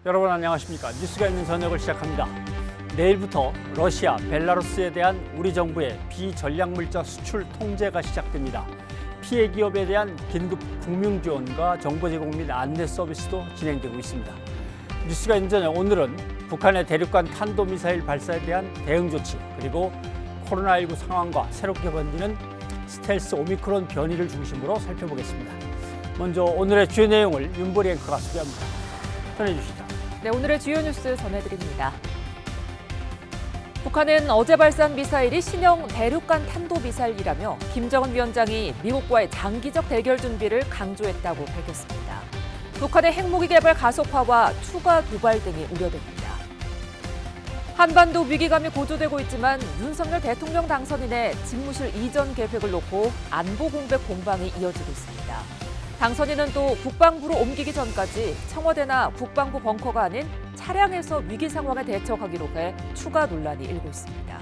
여러분 안녕하십니까? 뉴스가 있는 저녁을 시작합니다. 내일부터 러시아, 벨라루스에 대한 우리 정부의 비전략물자 수출 통제가 시작됩니다. 피해 기업에 대한 긴급 금융 지원과 정보 제공 및 안내 서비스도 진행되고 있습니다. 뉴스가 있는 저녁 오늘은 북한의 대륙간 탄도미사일 발사에 대한 대응 조치, 그리고 코로나19 상황과 새롭게 번지는 스텔스 오미크론 변이를 중심으로 살펴보겠습니다. 먼저 오늘의 주요 내용을 윤보리 앵커가 소개합니다. 전해주시죠. 네, 오늘의 주요 뉴스 전해드립니다. 북한은 어제 발사한 미사일이 신형 대륙간 탄도미사일이라며 김정은 위원장이 미국과의 장기적 대결 준비를 강조했다고 밝혔습니다. 북한의 핵무기 개발 가속화와 추가 도발 등이 우려됩니다. 한반도 위기감이 고조되고 있지만 윤석열 대통령 당선인의 집무실 이전 계획을 놓고 안보 공백 공방이 이어지고 있습니다. 당선인은 또 국방부로 옮기기 전까지 청와대나 국방부 벙커가 아닌 차량에서 위기 상황에 대처하기로 해 추가 논란이 일고 있습니다.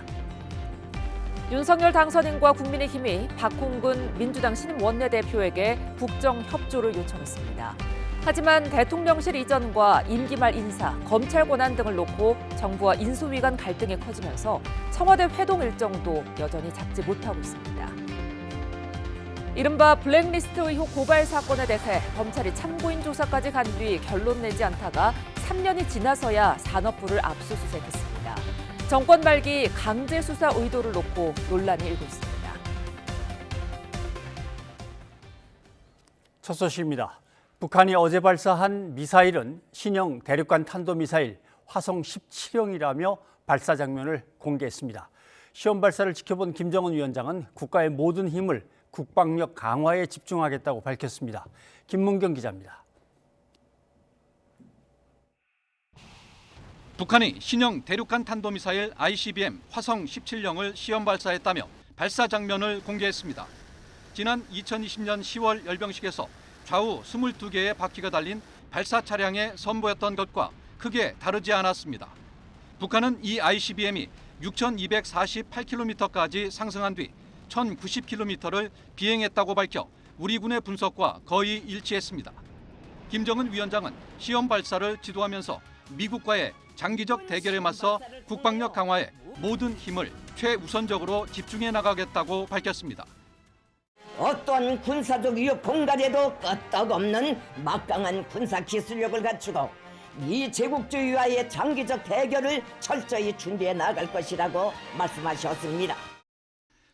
윤석열 당선인과 국민의힘이 박홍근 민주당 신임 원내대표에게 국정 협조를 요청했습니다. 하지만 대통령실 이전과 임기 말 인사, 검찰 권한 등을 놓고 정부와 인수위 간 갈등이 커지면서 청와대 회동 일정도 여전히 잡지 못하고 있습니다. 이른바 블랙리스트 의혹 고발 사건에 대해 검찰이 참고인 조사까지 간 뒤 결론 내지 않다가 3년이 지나서야 산업부를 압수수색했습니다. 정권 말기 강제 수사 의도를 놓고 논란이 일고 있습니다. 첫 소식입니다. 북한이 어제 발사한 미사일은 신형 대륙간 탄도미사일 화성 17형이라며 발사 장면을 공개했습니다. 시험 발사를 지켜본 김정은 위원장은 국가의 모든 힘을 국방력 강화에 집중하겠다고 밝혔습니다. 김문경 기자입니다. 북한이 신형 대륙간 탄도미사일 ICBM 화성 17형을 시험 발사했다며 발사 장면을 공개했습니다. 지난 2020년 10월 열병식에서 좌우 22개의 바퀴가 달린 발사 차량에 선보였던 것과 크게 다르지 않았습니다. 북한은 이 ICBM이 6,248km까지 상승한 뒤 1,090km를 비행했다고 밝혀 우리 군의 분석과 거의 일치했습니다. 김정은 위원장은 시험 발사를 지도하면서 미국과의 장기적 대결에 맞서 국방력 강화에 모든 힘을 최우선적으로 집중해 나가겠다고 밝혔습니다. 어떠한 군사적 위협 공갈에도 끄떡없는 막강한 군사 기술력을 갖추고 이 제국주의와의 장기적 대결을 철저히 준비해 나갈 것이라고 말씀하셨습니다.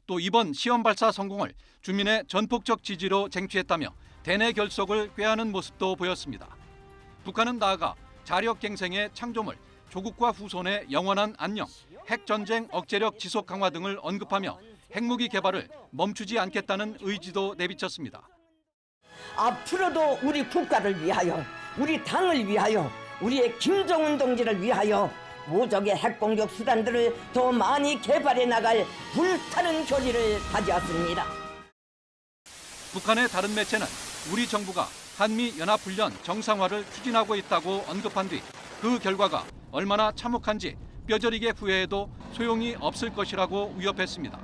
또 이번 시험 발사 성공을 주민의 전폭적 지지로 쟁취했다며 대내 결속을 꾀하는 모습도 보였습니다. 북한은 나아가 자력갱생의 창조물, 조국과 후손의 영원한 안녕, 핵전쟁 억제력 지속 강화 등을 언급하며 핵무기 개발을 멈추지 않겠다는 의지도 내비쳤습니다. 앞으로도 우리 국가를 위하여, 우리 당을 위하여, 우리의 김정은 동지를 위하여 무적의 핵공격 수단들을 더 많이 개발해 나갈 불타는 결의를 가졌습니다. 북한의 다른 매체는 우리 정부가 한미연합훈련 정상화를 추진하고 있다고 언급한 뒤 그 결과가 얼마나 참혹한지 뼈저리게 후회해도 소용이 없을 것이라고 위협했습니다.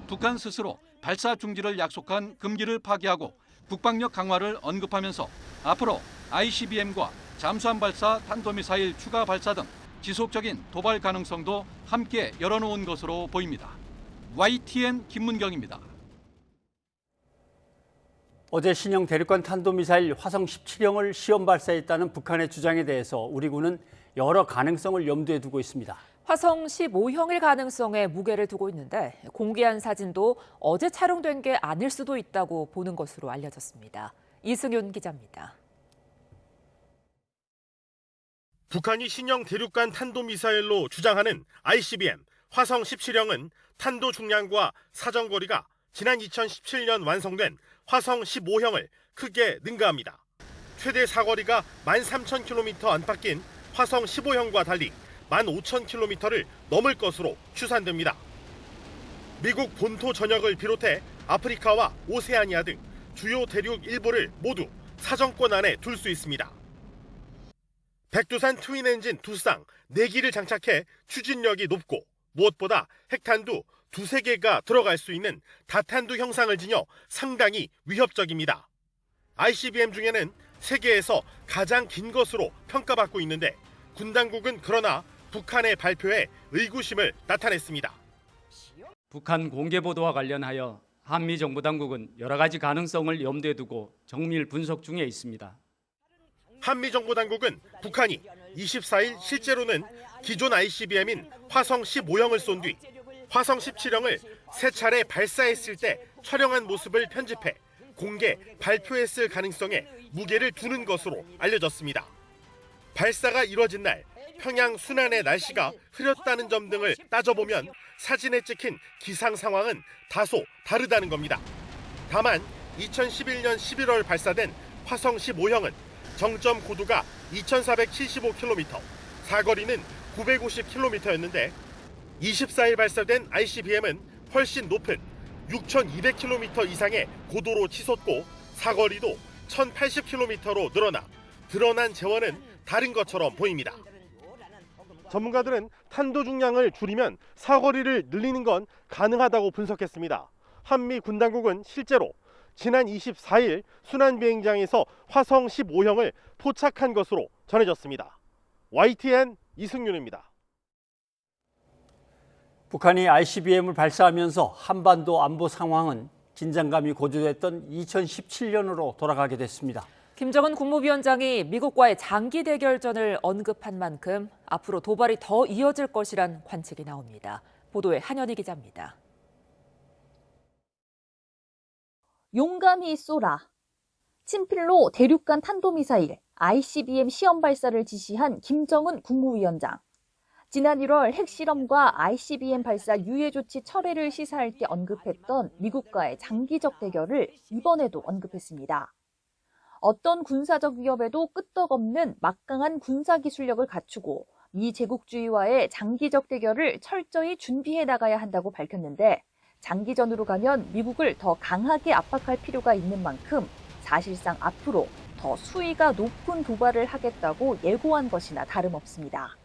북한 스스로 발사 중지를 약속한 금기를 파기하고 국방력 강화를 언급하면서 앞으로 ICBM과 잠수함 발사 탄도미사일 추가 발사 등 지속적인 도발 가능성도 함께 열어놓은 것으로 보입니다. YTN 김문경입니다. 어제 신형 대륙간 탄도미사일 화성 17형을 시험 발사했다는 북한의 주장에 대해서 우리 군은 여러 가능성을 염두에 두고 있습니다. 화성 15형일 가능성에 무게를 두고 있는데 공개한 사진도 어제 촬영된 게 아닐 수도 있다고 보는 것으로 알려졌습니다. 이승윤 기자입니다. 북한이 신형 대륙간 탄도미사일로 주장하는 ICBM 화성 17형은 탄도 중량과 사정거리가 지난 2017년 완성된 화성 15형을 크게 능가합니다. 최대 사거리가 13,000km 안팎인 화성 15형과 달리 15,000km를 넘을 것으로 추산됩니다. 미국 본토 전역을 비롯해 아프리카와 오세아니아 등 주요 대륙 일부를 모두 사정권 안에 둘 수 있습니다. 백두산 트윈 엔진 두 쌍 4기를 장착해 추진력이 높고 무엇보다 핵탄두 두세 개가 들어갈 수 있는 다탄두 형상을 지녀 상당히 위협적입니다. ICBM 중에는 세계에서 가장 긴 것으로 평가받고 있는데 군 당국은 그러나 북한의 발표에 의구심을 나타냈습니다. 북한 공개 보도와 관련하여 한미 정부 당국은 여러 가지 가능성을 염두에 두고 정밀 분석 중에 있습니다. 한미 정부 당국은 북한이 24일 실제로는 기존 ICBM인 화성 15형을 쏜 뒤 화성 17형을 세 차례 발사했을 때 촬영한 모습을 편집해 공개 발표했을 가능성에 무게를 두는 것으로 알려졌습니다. 발사가 이뤄진 날 평양 순안의 날씨가 흐렸다는 점 등을 따져보면 사진에 찍힌 기상 상황은 다소 다르다는 겁니다. 다만 2011년 11월 발사된 화성 15형은 정점 고도가 2475km, 사거리는 950km였는데 24일 발사된 ICBM은 훨씬 높은 6200km 이상의 고도로 치솟고 사거리도 1080km로 늘어나 드러난 재원은 다른 것처럼 보입니다. 전문가들은 탄도 중량을 줄이면 사거리를 늘리는 건 가능하다고 분석했습니다. 한미 군 당국은 실제로 지난 24일 순안비행장에서 화성 15형을 포착한 것으로 전해졌습니다. YTN 이승윤입니다. 북한이 ICBM을 발사하면서 한반도 안보 상황은 긴장감이 고조됐던 2017년으로 돌아가게 됐습니다. 김정은 국무위원장이 미국과의 장기 대결전을 언급한 만큼 앞으로 도발이 더 이어질 것이란 관측이 나옵니다. 보도에 한현희 기자입니다. 용감히 쏘라. 친필로 대륙간 탄도미사일 ICBM 시험 발사를 지시한 김정은 국무위원장. 지난 1월 핵실험과 ICBM 발사 유예 조치 철회를 시사할 때 언급했던 미국과의 장기적 대결을 이번에도 언급했습니다. 어떤 군사적 위협에도 끄떡없는 막강한 군사기술력을 갖추고 미 제국주의와의 장기적 대결을 철저히 준비해 나가야 한다고 밝혔는데 장기전으로 가면 미국을 더 강하게 압박할 필요가 있는 만큼 사실상 앞으로 더 수위가 높은 도발을 하겠다고 예고한 것이나 다름없습니다.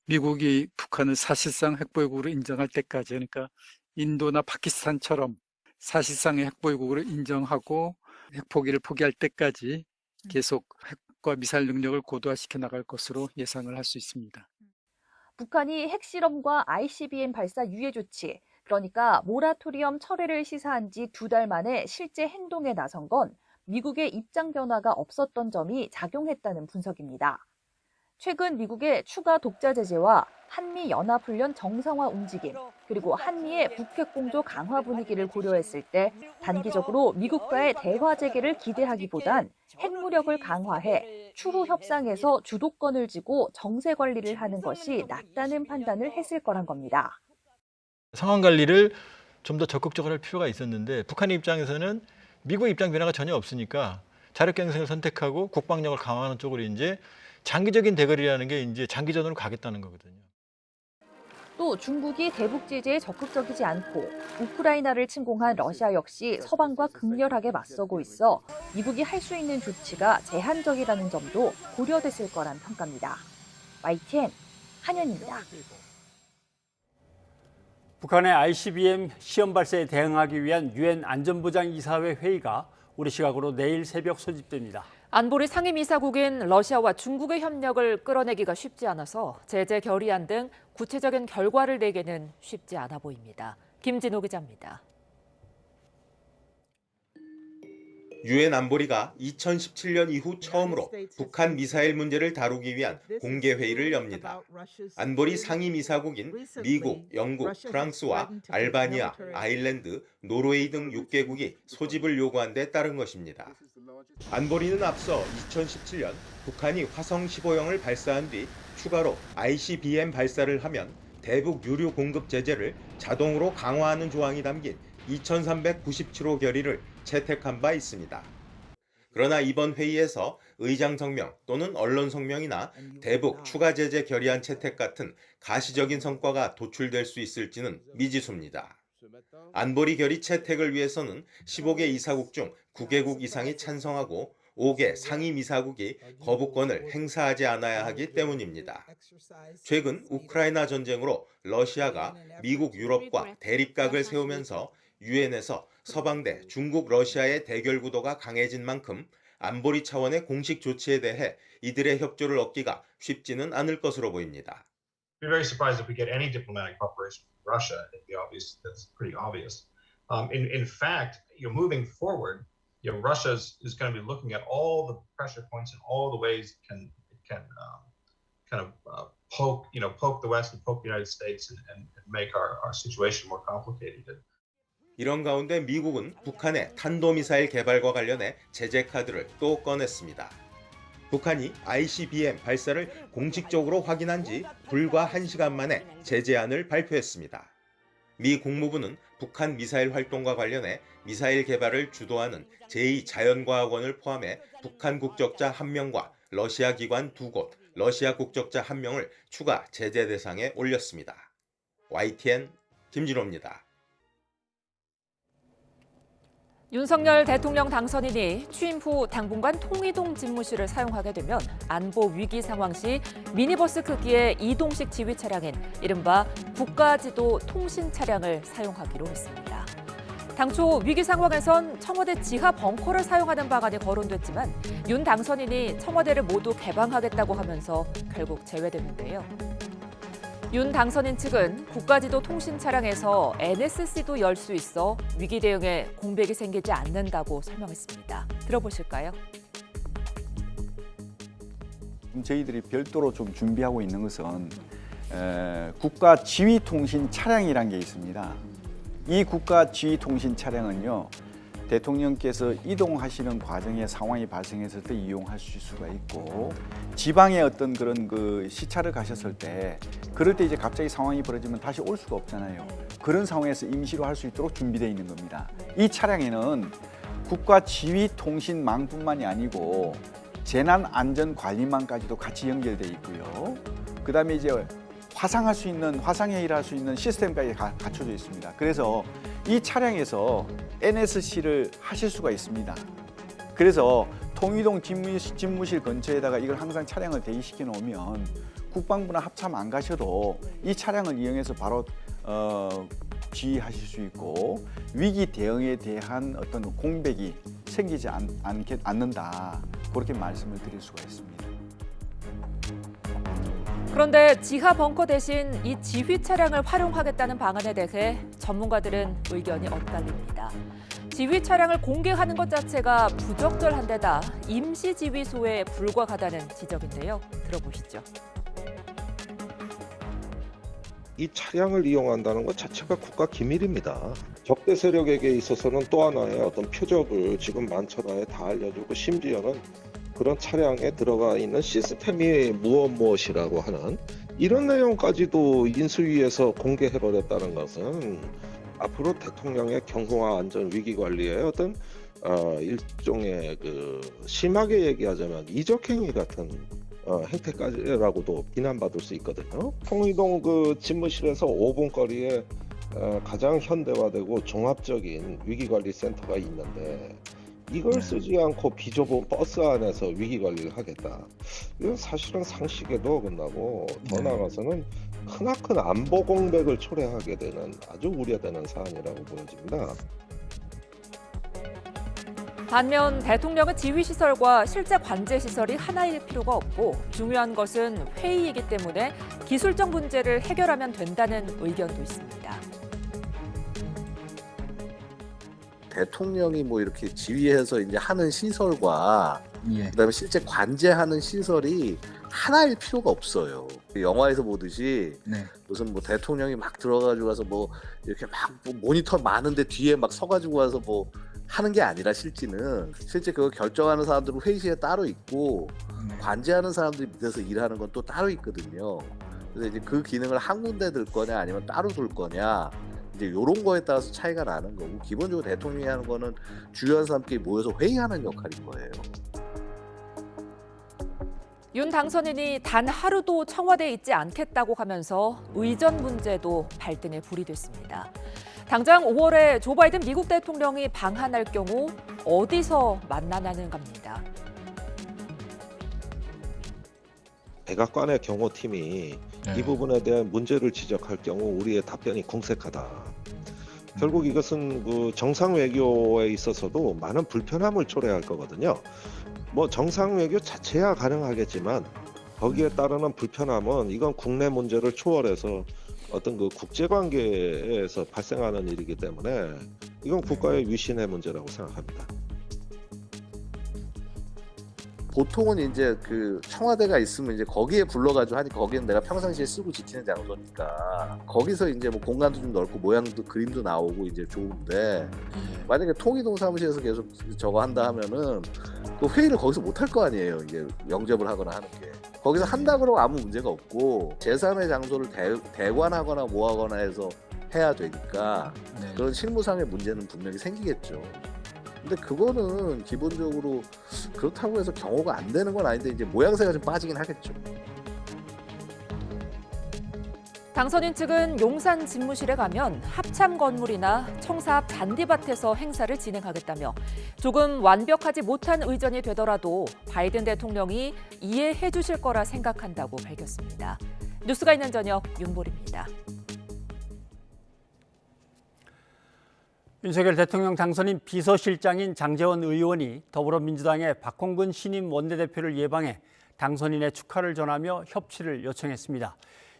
미국이 북한을 사실상 핵보유국으로 인정할 때까지, 그러니까 인도나 파키스탄처럼 사실상의 핵보유국으로 인정하고 핵포기를 포기할 때까지 계속 핵과 미사일 능력을 고도화시켜 나갈 것으로 예상을 할 수 있습니다. 북한이 핵실험과 ICBM 발사 유예 조치, 그러니까 모라토리엄 철회를 시사한 지 2달 만에 실제 행동에 나선 건 미국의 입장 변화가 없었던 점이 작용했다는 분석입니다. 최근 미국의 추가 독자 제재와 한미 연합훈련 정상화 움직임, 그리고 한미의 북핵 공조 강화 분위기를 고려했을 때 단기적으로 미국과의 대화 재개를 기대하기보단 핵무력을 강화해 추후 협상에서 주도권을 쥐고 정세 관리를 하는 것이 낫다는 판단을 했을 거란 겁니다. 상황 관리를 좀 더 적극적으로 할 필요가 있었는데 북한의 입장에서는 미국 입장 변화가 전혀 없으니까 자력 경쟁을 선택하고 국방력을 강화하는 쪽으로 이제 장기적인 대결이라는 게 이제 장기전으로 가겠다는 거거든요. 또 중국이 대북 제재에 적극적이지 않고 우크라이나를 침공한 러시아 역시 서방과 극렬하게 맞서고 있어 미국이 할 수 있는 조치가 제한적이라는 점도 고려됐을 거란 평가입니다. YTN 한현입니다. 북한의 ICBM 시험 발사에 대응하기 위한 유엔 안전보장이사회 회의가 우리 시각으로 내일 새벽 소집됩니다. 안보리 상임이사국인 러시아와 중국의 협력을 끌어내기가 쉽지 않아서 제재 결의안 등 구체적인 결과를 내기는 쉽지 않아 보입니다. 김진호 기자입니다. 유엔 안보리가 2017년 이후 처음으로 북한 미사일 문제를 다루기 위한 공개 회의를 엽니다. 안보리 상임이사국인 미국, 영국, 프랑스와 알바니아, 아일랜드, 노르웨이 등 6개국이 소집을 요구한 데 따른 것입니다. 안보리는 앞서 2017년 북한이 화성 15형을 발사한 뒤 추가로 ICBM 발사를 하면 대북 유류 공급 제재를 자동으로 강화하는 조항이 담긴 2397호 결의를 채택한 바 있습니다. 그러나 이번 회의에서 의장 성명 또는 언론 성명이나 대북 추가 제재 결의안 채택 같은 가시적인 성과가 도출될 수 있을지는 미지수입니다. 안보리 결의 채택을 위해서는 15개 이사국 중 9개국 이상이 찬성하고 5개 상임이사국이 거부권을 행사하지 않아야 하기 때문입니다. 최근 우크라이나 전쟁으로 러시아가 미국, 유럽과 대립각을 세우면서 유엔에서 서방대 중국, 러시아의 대결 구도가 강해진 만큼 안보리 차원의 공식 조치에 대해 이들의 협조를 얻기가 쉽지는 않을 것으로 보입니다. Be very surprised if we get any diplomatic cooperation with Russia. I think that's pretty obvious. In fact, moving forward, Russia is going to be looking at all the pressure points and all the ways it can kind of poke the West and poke the United States and make our situation more complicated. 이런 가운데 미국은 북한의 탄도미사일 개발과 관련해 제재 카드를 또 꺼냈습니다. 북한이 ICBM 발사를 공식적으로 확인한 지 불과 1시간 만에 제재안을 발표했습니다. 미 국무부는 북한 미사일 활동과 관련해 미사일 개발을 주도하는 제2자연과학원을 포함해 북한 국적자 1명과 러시아 기관 2곳, 러시아 국적자 1명을 추가 제재 대상에 올렸습니다. YTN 김진호입니다. 윤석열 대통령 당선인이 취임 후 당분간 통이동 집무실을 사용하게 되면 안보 위기 상황 시 미니버스 크기의 이동식 지휘 차량인 이른바 국가지도 통신 차량을 사용하기로 했습니다. 당초 위기 상황에선 청와대 지하 벙커를 사용하는 방안이 거론됐지만 윤 당선인이 청와대를 모두 개방하겠다고 하면서 결국 제외됐는데요. 윤 당선인 측은 국가지도 통신 차량에서 NSC도 열 수 있어 위기 대응에 공백이 생기지 않는다고 설명했습니다. 들어보실까요? 저희들이 별도로 좀 준비하고 있는 것은 국가 지휘 통신 차량이라는 게 있습니다. 이 국가 지휘 통신 차량은요, 대통령께서 이동하시는 과정에 상황이 발생했을 때 이용할 수가 있고, 지방에 어떤 그런 시차를 가셨을 때, 그럴 때 이제 갑자기 상황이 벌어지면 다시 올 수가 없잖아요. 그런 상황에서 임시로 할 수 있도록 준비되어 있는 겁니다. 이 차량에는 국가 지휘 통신망뿐만이 아니고 재난안전관리망까지도 같이 연결되어 있고요. 그다음에 이제 화상할 수 있는, 화상회의를 할 수 있는 시스템까지 갖춰져 있습니다. 그래서 이 차량에서 NSC를 하실 수가 있습니다. 그래서 통이동 집무실 근처에다가 이걸 항상 차량을 대기시켜 놓으면 국방부나 합참 안 가셔도 이 차량을 이용해서 바로 지휘하실 수 있고 위기 대응에 대한 어떤 공백이 생기지 않는다. 그렇게 말씀을 드릴 수가 있습니다. 그런데 지하 벙커 대신 이 지휘 차량을 활용하겠다는 방안에 대해 전문가들은 의견이 엇갈립니다. 지휘 차량을 공개하는 것 자체가 부적절한 데다 임시 지휘소에 불과하다는 지적인데요. 들어보시죠. 이 차량을 이용한다는 것 자체가 국가 기밀입니다. 적대 세력에게 있어서는 또 하나의 어떤 표적을 지금 만천하에 다 알려주고, 심지어는 그런 차량에 들어가 있는 시스템이 무엇이라고 하는 이런 내용까지도 인수위에서 공개해버렸다는 것은 앞으로 대통령의 경호와 안전 위기 관리의 어떤 일종의 심하게 얘기하자면 이적행위 같은 행태까지라고도 비난받을 수 있거든요. 통이동 집무실에서 5분 거리에 가장 현대화되고 종합적인 위기관리센터가 있는데 이걸 쓰지 않고 비좁은 버스 안에서 위기관리를 하겠다. 이건 사실은 상식에도 어긋나고 더 나아가서는 크나큰 안보 공백을 초래하게 되는 아주 우려되는 사안이라고 보여집니다. 반면 대통령은 지휘시설과 실제 관제시설이 하나일 필요가 없고 중요한 것은 회의이기 때문에 기술적 문제를 해결하면 된다는 의견도 있습니다. 대통령이 이렇게 지휘해서 이제 하는 시설과 그다음에 실제 관제하는 시설이 하나일 필요가 없어요. 영화에서 보듯이 무슨 대통령이 막 들어가지고 와서 이렇게 막 모니터 많은데 뒤에 막 서가지고 와서 하는 게 아니라 실제 그거 결정하는 사람들은 회의실에 따로 있고 관제하는 사람들이 밑에서 일하는 건 또 따로 있거든요. 그래서 이제 그 기능을 한 군데 둘 거냐 아니면 따로 둘 거냐 이제 이런 거에 따라서 차이가 나는 거고, 기본적으로 대통령이 하는 거는 주요한 사람끼리 모여서 회의하는 역할인 거예요. 윤 당선인이 단 하루도 청와대에 있지 않겠다고 하면서 의전 문제도 발등에 불이 됐습니다. 당장 5월에 조 바이든 미국 대통령이 방한할 경우 어디서 만나냐는 겁니다. 백악관의 경호팀이 이 부분에 대한 문제를 지적할 경우 우리의 답변이 궁색하다. 결국 이것은 정상 외교에 있어서도 많은 불편함을 초래할 거거든요. 뭐 정상 외교 자체야 가능하겠지만 거기에 따르는 불편함은 이건 국내 문제를 초월해서 어떤 그 국제 관계에서 발생하는 일이기 때문에 이건 국가의 위신의 문제라고 생각합니다. 보통은 이제 그 청와대가 있으면 이제 거기에 불러가지고 하니까 거기는 내가 평상시에 쓰고 지키는 장소니까 거기서 이제 뭐 공간도 좀 넓고 모양도 그림도 나오고 이제 좋은데 만약에 통일동 사무실에서 계속 저거 한다 하면은 그 회의를 거기서 못 할 거 아니에요. 이제 영접을 하거나 하는 게 거기서 한다 그러면 아무 문제가 없고 제3의 장소를 대관하거나 뭐하거나 해서 해야 되니까 그런 실무상의 문제는 분명히 생기겠죠. 근데 그거는 기본적으로 그렇다고 해서 경호가 안 되는 건 아닌데 이제 모양새가 좀 빠지긴 하겠죠. 당선인 측은 용산 집무실에 가면 합참 건물이나 청사 앞 잔디밭에서 행사를 진행하겠다며 조금 완벽하지 못한 의전이 되더라도 바이든 대통령이 이해해 주실 거라 생각한다고 밝혔습니다. 뉴스가 있는 저녁 윤보리입니다. 윤석열 대통령 당선인 비서실장인 장제원 의원이 더불어민주당의 박홍근 신임 원내대표를 예방해 당선인의 축하를 전하며 협치를 요청했습니다.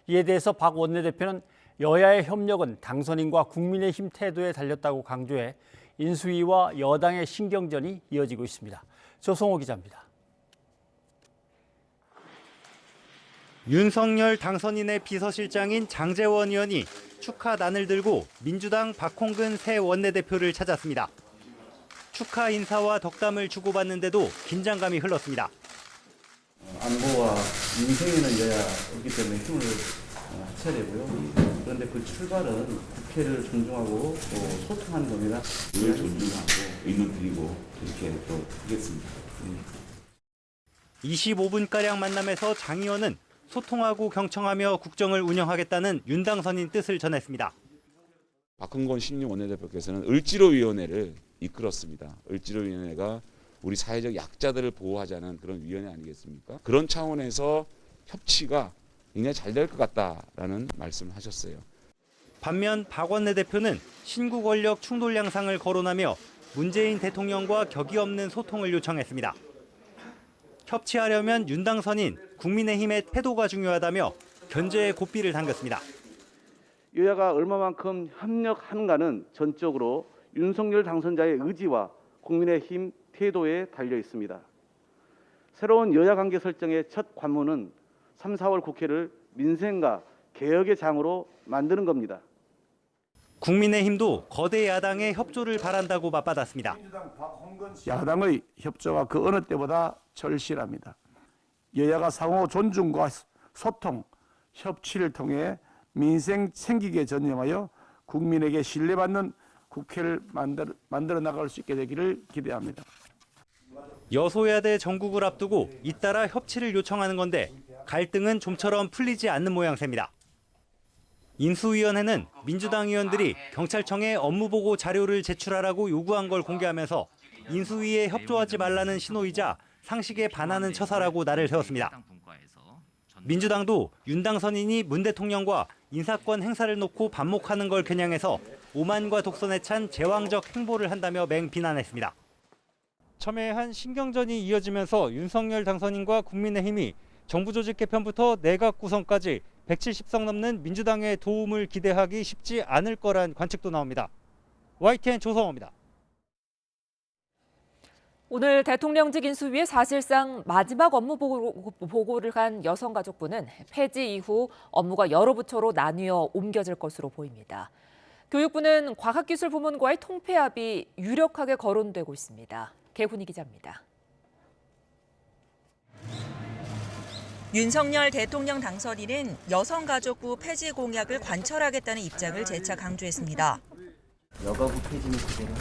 이에 대해서 박 원내대표는 여야의 협력은 당선인과 국민의힘 태도에 달렸다고 강조해 인수위와 여당의 신경전이 이어지고 있습니다. 조성호 기자입니다. 윤석열 당선인의 비서실장인 장제원 의원이 축하단을 들고 민주당 박홍근 새 원내대표를 찾았습니다. 축하 인사와 덕담을 주고받는데도 긴장감이 흘렀습니다. 안보와 민생에는 여야이기 때문에 힘을 합쳐야 되고요. 그런데 그 출발은 국회를 존중하고 또 소통하는 겁니다. 늘 존중하고 의논 드리고 이렇게 또 하겠습니다. 25분가량 만남에서 장 의원은 소통하고 경청하며 국정을 운영하겠다는 윤 당선인 뜻을 전했습니다. 박홍근 신임 원내대표께서는 을지로위원회를 이끌었습니다. 을지로위원회가 우리 사회적 약자들을 보호하자는 그런 위원회 아니겠습니까? 그런 차원에서 협치가 굉장히 잘 될 것 같다라는 말씀을 하셨어요. 반면 박 원내대표는 신구 권력 충돌 양상을 거론하며 문재인 대통령과 격이 없는 소통을 요청했습니다. 협치하려면 윤 당선인, 국민의힘의 태도가 중요하다며 견제의 고삐를 당겼습니다. 여야가 얼마만큼 협력하는가는 전적으로 윤석열 당선자의 의지와 국민의힘 태도에 달려 있습니다. 새로운 여야 관계 설정의 첫 관문은 3, 4월 국회를 민생과 개혁의 장으로 만드는 겁니다. 국민의힘도 거대 야당의 협조를 바란다고 맞받았습니다. 야당의 협조가 그 어느 때보다 절실합니다. 여야가 상호 존중과 소통, 협치를 통해 민생 생기에 전념하여 국민에게 신뢰받는 국회를 만들어 나갈 수 있게 되기를 기대합니다. 여소야대 정국을 앞두고 잇따라 협치를 요청하는 건데 갈등은 좀처럼 풀리지 않는 모양새입니다. 인수위원회는 민주당 의원들이 경찰청에 업무보고 자료를 제출하라고 요구한 걸 공개하면서 인수위에 협조하지 말라는 신호이자 상식에 반하는 처사라고 날을 세웠습니다. 민주당도 윤 당선인이 문 대통령과 인사권 행사를 놓고 반목하는 걸 겨냥해서 오만과 독선에 찬 제왕적 행보를 한다며 맹비난했습니다. 첨예한 신경전이 이어지면서 윤석열 당선인과 국민의힘이 정부 조직 개편부터 내각 구성까지 170석 넘는 민주당의 도움을 기대하기 쉽지 않을 거란 관측도 나옵니다. YTN 조성호입니다. 오늘 대통령직 인수위에 사실상 마지막 업무 보고를 간 여성가족부는 폐지 이후 업무가 여러 부처로 나뉘어 옮겨질 것으로 보입니다. 교육부는 과학기술부문과의 통폐합이 유력하게 거론되고 있습니다. 개훈이 기자입니다. 윤석열 대통령 당선인은 여성가족부 폐지 공약을 관철하겠다는 입장을 재차 강조했습니다. 여가부 폐지는 그대로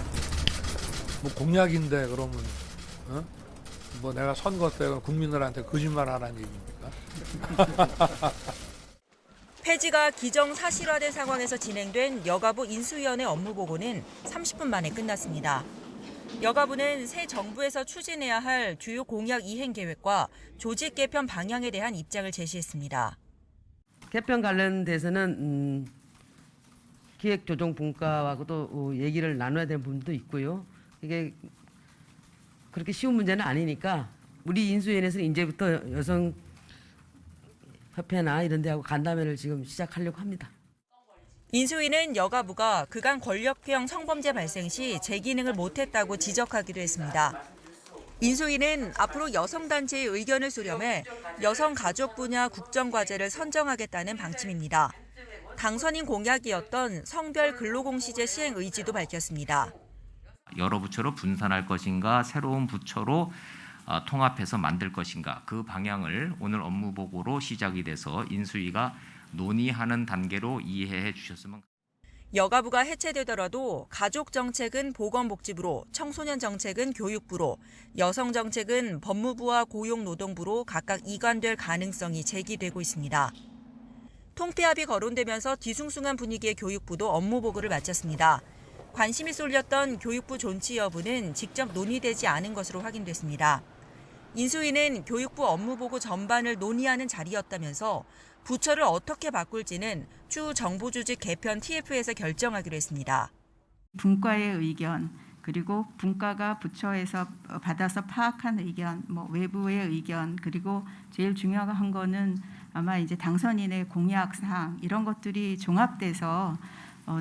뭐 공약인데 그러면 뭐 내가 선거 때 국민들한테 거짓말하라는 얘기입니까? 폐지가 기정사실화된 상황에서 진행된 여가부 인수위원회 업무보고는 30분 만에 끝났습니다. 여가부는 새 정부에서 추진해야 할 주요 공약 이행 계획과 조직 개편 방향에 대한 입장을 제시했습니다. 개편 관련돼서는 기획조정분과하고도 얘기를 나눠야 되는 부분도 있고요. 이게 그렇게 쉬운 문제는 아니니까 우리 인수위원회에서는 이제부터 여성 협회나 이런 데하고 간담회를 지금 시작하려고 합니다. 인수위는 여가부가 그간 권력형 성범죄 발생 시 제 기능을 못했다고 지적하기도 했습니다. 인수위는 앞으로 여성단체의 의견을 수렴해 여성가족 분야 국정과제를 선정하겠다는 방침입니다. 당선인 공약이었던 성별 근로공시제 시행 의지도 밝혔습니다. 여러 부처로 분산할 것인가 새로운 부처로 통합해서 만들 것인가 그 방향을 오늘 업무보고로 시작이 돼서 인수위가 논의하는 단계로 이해해 주셨으면. 여가부가 해체되더라도 가족정책은 보건복지부로, 청소년정책은 교육부로, 여성정책은 법무부와 고용노동부로 각각 이관될 가능성이 제기되고 있습니다. 통폐합이 거론되면서 뒤숭숭한 분위기의 교육부도 업무보고를 마쳤습니다. 관심이 쏠렸던 교육부 존치 여부는 직접 논의되지 않은 것으로 확인됐습니다. 인수위는 교육부 업무보고 전반을 논의하는 자리였다면서 부처를 어떻게 바꿀지는 추후 정보조직 개편 TF에서 결정하기로 했습니다. 분과의 의견, 그리고 분과가 부처에서 받아서 파악한 의견, 외부의 의견, 그리고 제일 중요한 거는 아마 이제 당선인의 공약사항 이런 것들이 종합돼서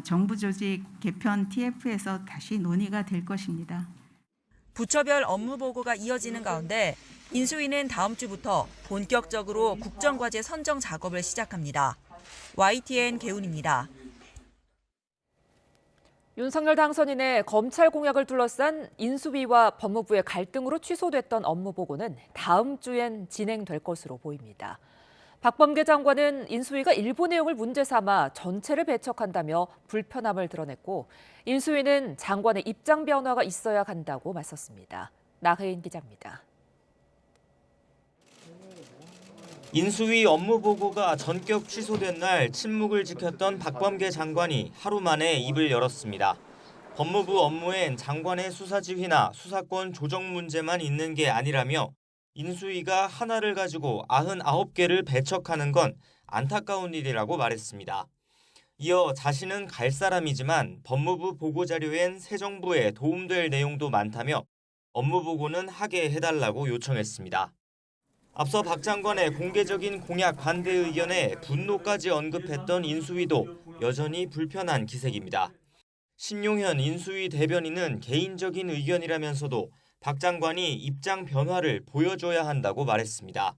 정부조직 개편 TF에서 다시 논의가 될 것입니다. 부처별 업무보고가 이어지는 가운데 인수위는 다음 주부터 본격적으로 국정과제 선정 작업을 시작합니다. YTN 개훈입니다. 윤석열 당선인의 검찰 공약을 둘러싼 인수위와 법무부의 갈등으로 취소됐던 업무보고는 다음 주엔 진행될 것으로 보입니다. 박범계 장관은 인수위가 일부 내용을 문제 삼아 전체를 배척한다며 불편함을 드러냈고 인수위는 장관의 입장 변화가 있어야 한다고 맞섰습니다. 나혜인 기자입니다. 인수위 업무보고가 전격 취소된 날 침묵을 지켰던 박범계 장관이 하루 만에 입을 열었습니다. 법무부 업무엔 장관의 수사 지휘나 수사권 조정 문제만 있는 게 아니라며 인수위가 하나를 가지고 99개를 배척하는 건 안타까운 일이라고 말했습니다. 이어 자신은 갈 사람이지만 법무부 보고자료엔 새 정부에 도움될 내용도 많다며 업무보고는 하게 해달라고 요청했습니다. 앞서 박 장관의 공개적인 공약 반대 의견에 분노까지 언급했던 인수위도 여전히 불편한 기색입니다. 신용현 인수위 대변인은 개인적인 의견이라면서도 박 장관이 입장 변화를 보여줘야 한다고 말했습니다.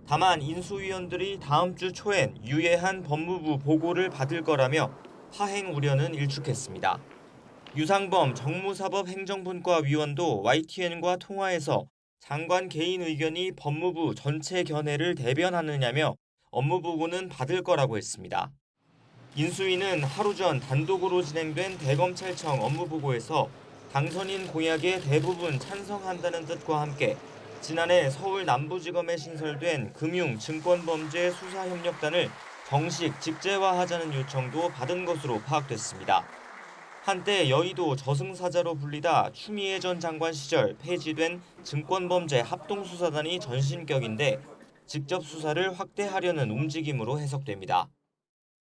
다만 인수위원들이 다음 주 초엔 유예한 법무부 보고를 받을 거라며 파행 우려는 일축했습니다. 유상범 정무사법행정분과 위원도 YTN과 통화에서 장관 개인 의견이 법무부 전체 견해를 대변하느냐며 업무보고는 받을 거라고 했습니다. 인수위는 하루 전 단독으로 진행된 대검찰청 업무보고에서 당선인 공약에 대부분 찬성한다는 뜻과 함께 지난해 서울 남부지검에 신설된 금융증권범죄 수사협력단을 정식 직제화하자는 요청도 받은 것으로 파악됐습니다. 한때 여의도 저승사자로 불리다 추미애 전 장관 시절 폐지된 증권범죄 합동수사단이 전신격인데 직접 수사를 확대하려는 움직임으로 해석됩니다.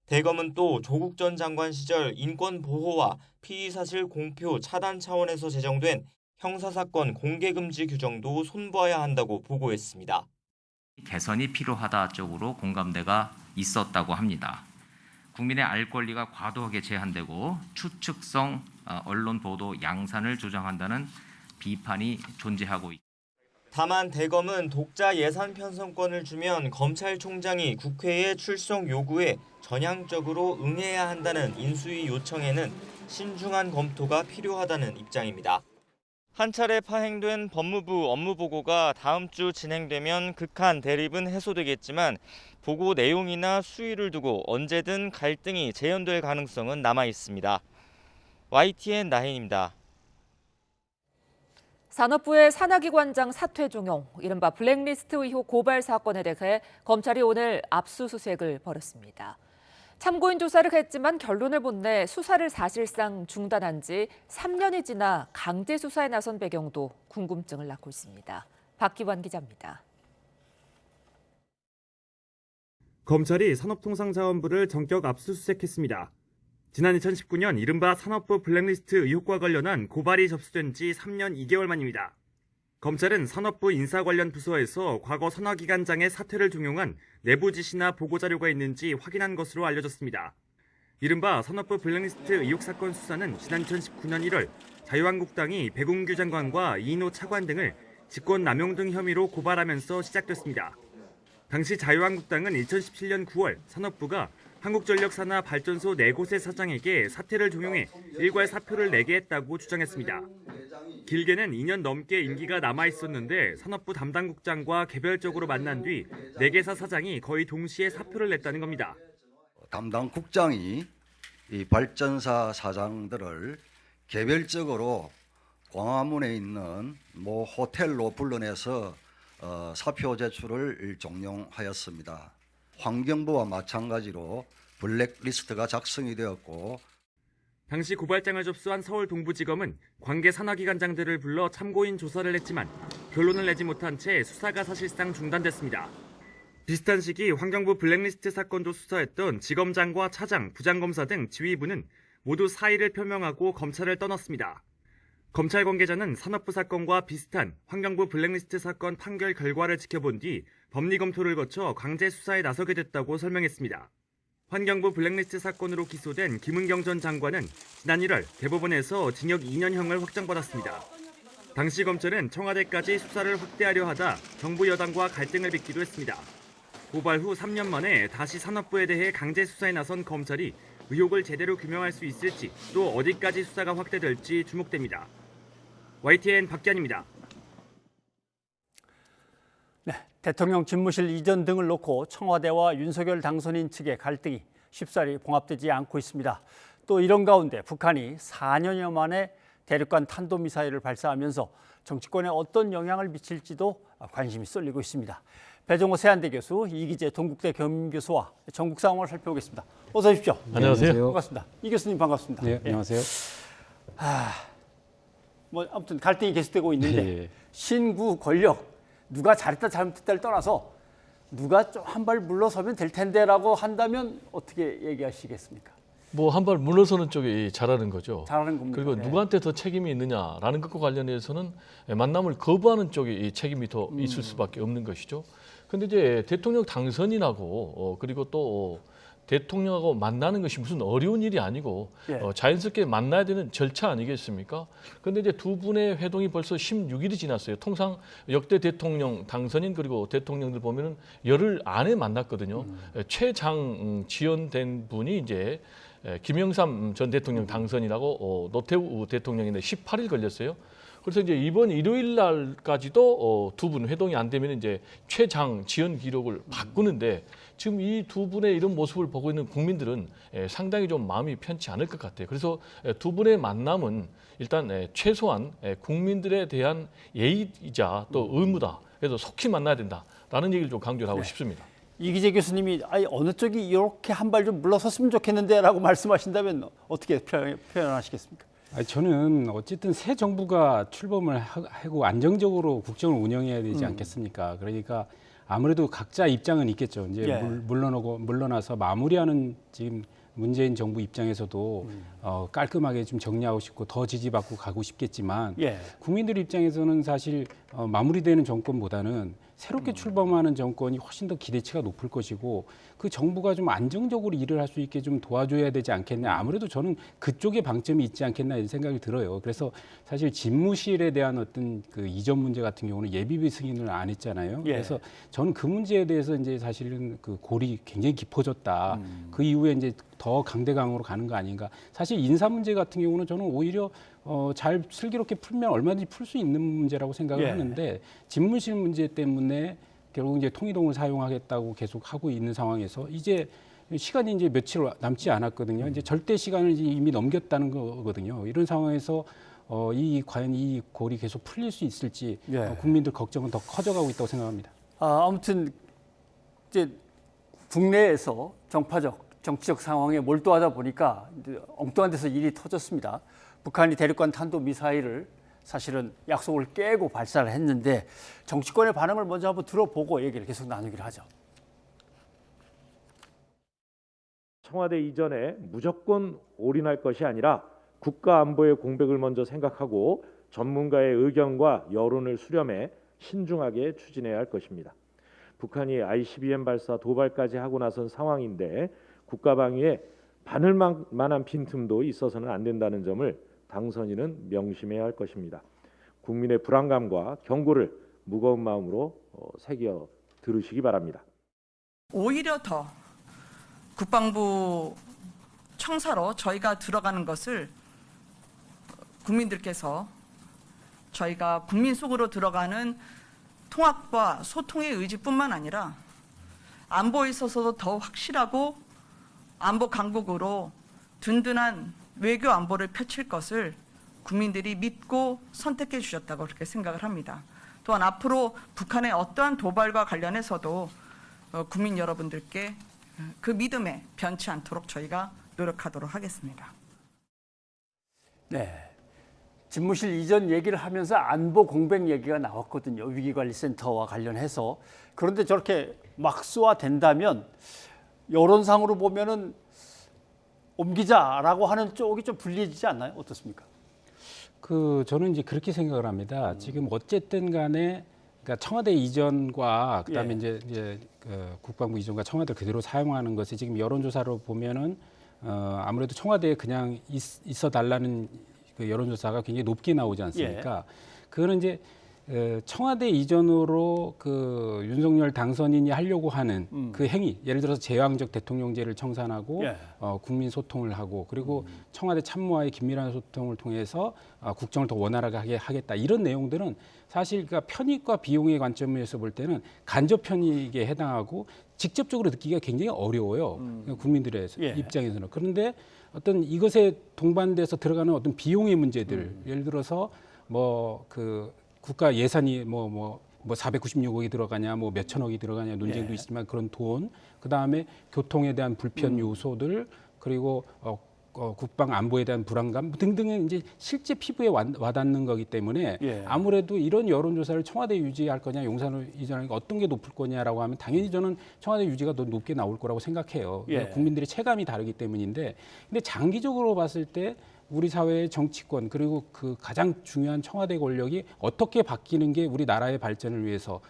대검은 또 조국 전 장관 시절 인권보호와 피의사실 공표 차단 차원에서 제정된 형사사건 공개금지 규정도 손봐야 한다고 보고했습니다. 개선이 필요하다 쪽으로 공감대가 있었다고 합니다. 국민의 알 권리가 과도하게 제한되고 추측성 언론 보도 양산을 조장한다는 비판이 존재하고 있습니다. 다만 대검은 독자 예산 편성권을 주면 검찰총장이 국회에 출석 요구에 전향적으로 응해야 한다는 인수위 요청에는 신중한 검토가 필요하다는 입장입니다. 한 차례 파행된 법무부 업무보고가 다음 주 진행되면 극한 대립은 해소되겠지만 보고 내용이나 수위를 두고 언제든 갈등이 재현될 가능성은 남아 있습니다. YTN 나혜인입니다. 산업부의 산하기관장 사퇴 종용, 이른바 블랙리스트 의혹 고발 사건에 대해 검찰이 오늘 압수수색을 벌였습니다. 참고인 조사를 했지만 결론을 못 내 수사를 사실상 중단한 지 3년이 지나 강제 수사에 나선 배경도 궁금증을 낳고 있습니다. 박기환 기자입니다. 검찰이 산업통상자원부를 전격 압수수색했습니다. 지난 2019년 이른바 산업부 블랙리스트 의혹과 관련한 고발이 접수된 지 3년 2개월 만입니다. 검찰은 산업부 인사 관련 부서에서 과거 산하기관장의 사퇴를 종용한 내부 지시나 보고자료가 있는지 확인한 것으로 알려졌습니다. 이른바 산업부 블랙리스트 의혹 사건 수사는 지난 2019년 1월 자유한국당이 백운규 장관과 이인호 차관 등을 직권남용 등 혐의로 고발하면서 시작됐습니다. 당시 자유한국당은 2017년 9월 산업부가 한국전력 산하 발전소 4곳의 사장에게 사퇴를 종용해 일괄 사표를 내게 했다고 주장했습니다. 길게는 2년 넘게 임기가 남아있었는데 산업부 담당국장과 개별적으로 만난 뒤 4개사 사장이 거의 동시에 사표를 냈다는 겁니다. 담당 국장이 이 발전사 사장들을 개별적으로 광화문에 있는 모 호텔로 불러내서 사표 제출을 종용하였습니다. 환경부와 마찬가지로 블랙리스트가 작성이 되었고 당시 고발장을 접수한 서울동부지검은 관계 산하기관장들을 불러 참고인 조사를 했지만 결론을 내지 못한 채 수사가 사실상 중단됐습니다. 비슷한 시기 환경부 블랙리스트 사건도 수사했던 지검장과 차장, 부장검사 등 지휘부는 모두 사의를 표명하고 검찰을 떠났습니다. 검찰 관계자는 산업부 사건과 비슷한 환경부 블랙리스트 사건 판결 결과를 지켜본 뒤 법리 검토를 거쳐 강제 수사에 나서게 됐다고 설명했습니다. 환경부 블랙리스트 사건으로 기소된 김은경 전 장관은 지난 1월 대법원에서 징역 2년형을 확정받았습니다. 당시 검찰은 청와대까지 수사를 확대하려 하다 정부 여당과 갈등을 빚기도 했습니다. 고발 후 3년 만에 다시 산업부에 대해 강제 수사에 나선 검찰이 의혹을 제대로 규명할 수 있을지 또 어디까지 수사가 확대될지 주목됩니다. YTN 박기환입니다. 네, 대통령 집무실 이전 등을 놓고 청와대와 윤석열 당선인 측의 갈등이 쉽사리 봉합되지 않고 있습니다. 또 이런 가운데 북한이 4년여 만에 대륙간 탄도미사일을 발사하면서 정치권에 어떤 영향을 미칠지도 관심이 쏠리고 있습니다. 배종호 세한대 교수, 이기재 동국대 겸임교수와 전국 상황을 살펴보겠습니다. 어서 오십시오. 안녕하세요. 반갑습니다. 이 교수님 반갑습니다. 네, 안녕하세요. 뭐 아무튼 갈등이 계속되고 있는데 예. 신구 권력 누가 잘했다 잘못했다를 떠나서 누가 좀 한 발 물러서면 될 텐데라고 한다면 어떻게 얘기하시겠습니까? 뭐 한 발 물러서는 쪽이 잘하는 거죠. 잘하는 겁니다. 그리고 네. 누구한테 더 책임이 있느냐라는 것과 관련해서는 만남을 거부하는 쪽이 책임이 더 있을 수밖에 없는 것이죠. 그런데 이제 대통령 당선인하고 그리고 또 대통령하고 만나는 것이 무슨 어려운 일이 아니고 예. 자연스럽게 만나야 되는 절차 아니겠습니까? 그런데 이제 두 분의 회동이 벌써 16일이 지났어요. 통상 역대 대통령 당선인 그리고 대통령들 보면은 열흘 안에 만났거든요. 최장 지연된 분이 이제 김영삼 전 대통령 당선인하고 노태우 대통령인데 18일 걸렸어요. 그래서 이제 이번 일요일 날까지도 두 분 회동이 안 되면 이제 최장 지연 기록을 바꾸는데 지금 이 두 분의 이런 모습을 보고 있는 국민들은 상당히 좀 마음이 편치 않을 것 같아요. 그래서 두 분의 만남은 일단 최소한 국민들에 대한 예의이자 또 의무다. 그래서 속히 만나야 된다라는 얘기를 좀 강조를 하고 싶습니다. 이기재 교수님이 어느 쪽이 이렇게 한 발 좀 물러섰으면 좋겠는데라고 말씀하신다면 어떻게 표현하시겠습니까? 저는 어쨌든 새 정부가 출범을 하고 안정적으로 국정을 운영해야 되지 않겠습니까? 그러니까 아무래도 각자 입장은 있겠죠. 이제 예. 물러나서 마무리하는 지금 문재인 정부 입장에서도 깔끔하게 좀 정리하고 싶고 더 지지받고 가고 싶겠지만 예. 국민들 입장에서는 사실 마무리되는 정권보다는 새롭게 출범하는 정권이 훨씬 더 기대치가 높을 것이고 그 정부가 좀 안정적으로 일을 할 수 있게 좀 도와줘야 되지 않겠냐. 아무래도 저는 그쪽에 방점이 있지 않겠나 이런 생각이 들어요. 그래서 사실 집무실에 대한 어떤 그 이전 문제 같은 경우는 예비비 승인을 안 했잖아요. 예. 그래서 저는 그 문제에 대해서 이제 사실은 그 골이 굉장히 깊어졌다. 그 이후에 이제 더 강대강으로 가는 거 아닌가. 사실 인사 문제 같은 경우는 저는 오히려 잘 슬기롭게 풀면 얼마든지 풀 수 있는 문제라고 생각을 예. 하는데 집무실 문제 때문에 결국 이제 통일동을 사용하겠다고 계속 하고 있는 상황에서 이제 시간이 이제 며칠 남지 않았거든요. 이제 절대 시간을 이미 넘겼다는 거거든요. 이런 상황에서 과연 이 골이 계속 풀릴 수 있을지 예. 국민들 걱정은 더 커져가고 있다고 생각합니다. 아무튼 이제 국내에서 정치적 상황에 몰두하다 보니까 이제 엉뚱한 데서 일이 터졌습니다. 북한이 대륙간 탄도 미사일을 사실은 약속을 깨고 발사를 했는데 정치권의 반응을 먼저 한번 들어보고 얘기를 계속 나누기로 하죠. 청와대 이전에 무조건 올인할 것이 아니라 국가 안보의 공백을 먼저 생각하고 전문가의 의견과 여론을 수렴해 신중하게 추진해야 할 것입니다. 북한이 ICBM 발사 도발까지 하고 나선 상황인데 국가 방위에 바늘만한 빈틈도 있어서는 안 된다는 점을 당선인은 명심해야 할 것입니다. 국민의 불안감과 경고를 무거운 마음으로 새겨 들으시기 바랍니다. 오히려 더 국방부 청사로 저희가 들어가는 것을 국민들께서 저희가 국민 속으로 들어가는 통합과 소통의 의지뿐만 아니라 안보에 있어서도 더 확실하고 안보 강국으로 든든한 외교 안보를 펼칠 것을 국민들이 믿고 선택해 주셨다고 그렇게 생각을 합니다. 또한 앞으로 북한의 어떠한 도발과 관련해서도 국민 여러분들께 그 믿음에 변치 않도록 저희가 노력하도록 하겠습니다. 네, 집무실 이전 얘기를 하면서 안보 공백 얘기가 나왔거든요. 위기관리센터와 관련해서. 그런데 저렇게 막수화된다면 여론상으로 보면은 옮기자라고 하는 쪽이 좀 불리해지지 않나요? 어떻습니까? 저는 이제 그렇게 생각을 합니다. 지금 어쨌든 간에 그러니까 청와대 이전과 그다음에 이제 국방부 이전과 청와대를 그대로 사용하는 것이 지금 여론조사로 보면은 아무래도 청와대에 그냥 있어 달라는 그 여론조사가 굉장히 높게 나오지 않습니까? 그거는 이제 청와대 이전으로 그 윤석열 당선인이 하려고 하는 그 행위, 예를 들어서 제왕적 대통령제를 청산하고 국민 소통을 하고 그리고 청와대 참모와의 긴밀한 소통을 통해서 국정을 더 원활하게 하겠다 이런 내용들은 사실 그러니까 편익과 비용의 관점에서 볼 때는 간접 편익에 해당하고 직접적으로 듣기가 굉장히 어려워요. 국민들의 입장에서는. 그런데 어떤 이것에 동반돼서 들어가는 어떤 비용의 문제들, 예를 들어서 뭐 그 국가 예산이 뭐 496억이 들어가냐, 뭐 몇천억이 들어가냐 논쟁도 있지만 그런 돈, 그 다음에 교통에 대한 불편 요소들, 그리고 국방 안보에 대한 불안감 등등은 이제 실제 피부에 와닿는 거기 때문에 아무래도 이런 여론조사를 청와대 유지할 거냐, 용산을 이전하니까 어떤 게 높을 거냐라고 하면 당연히 저는 청와대 유지가 더 높게 나올 거라고 생각해요. 국민들의 체감이 다르기 때문인데, 근데 장기적으로 봤을 때 우리 사회의 정치권 그리고 그 가장 중요한 청와대 권력이 어떻게 바뀌는 게 우리 나라의 발전을 위해서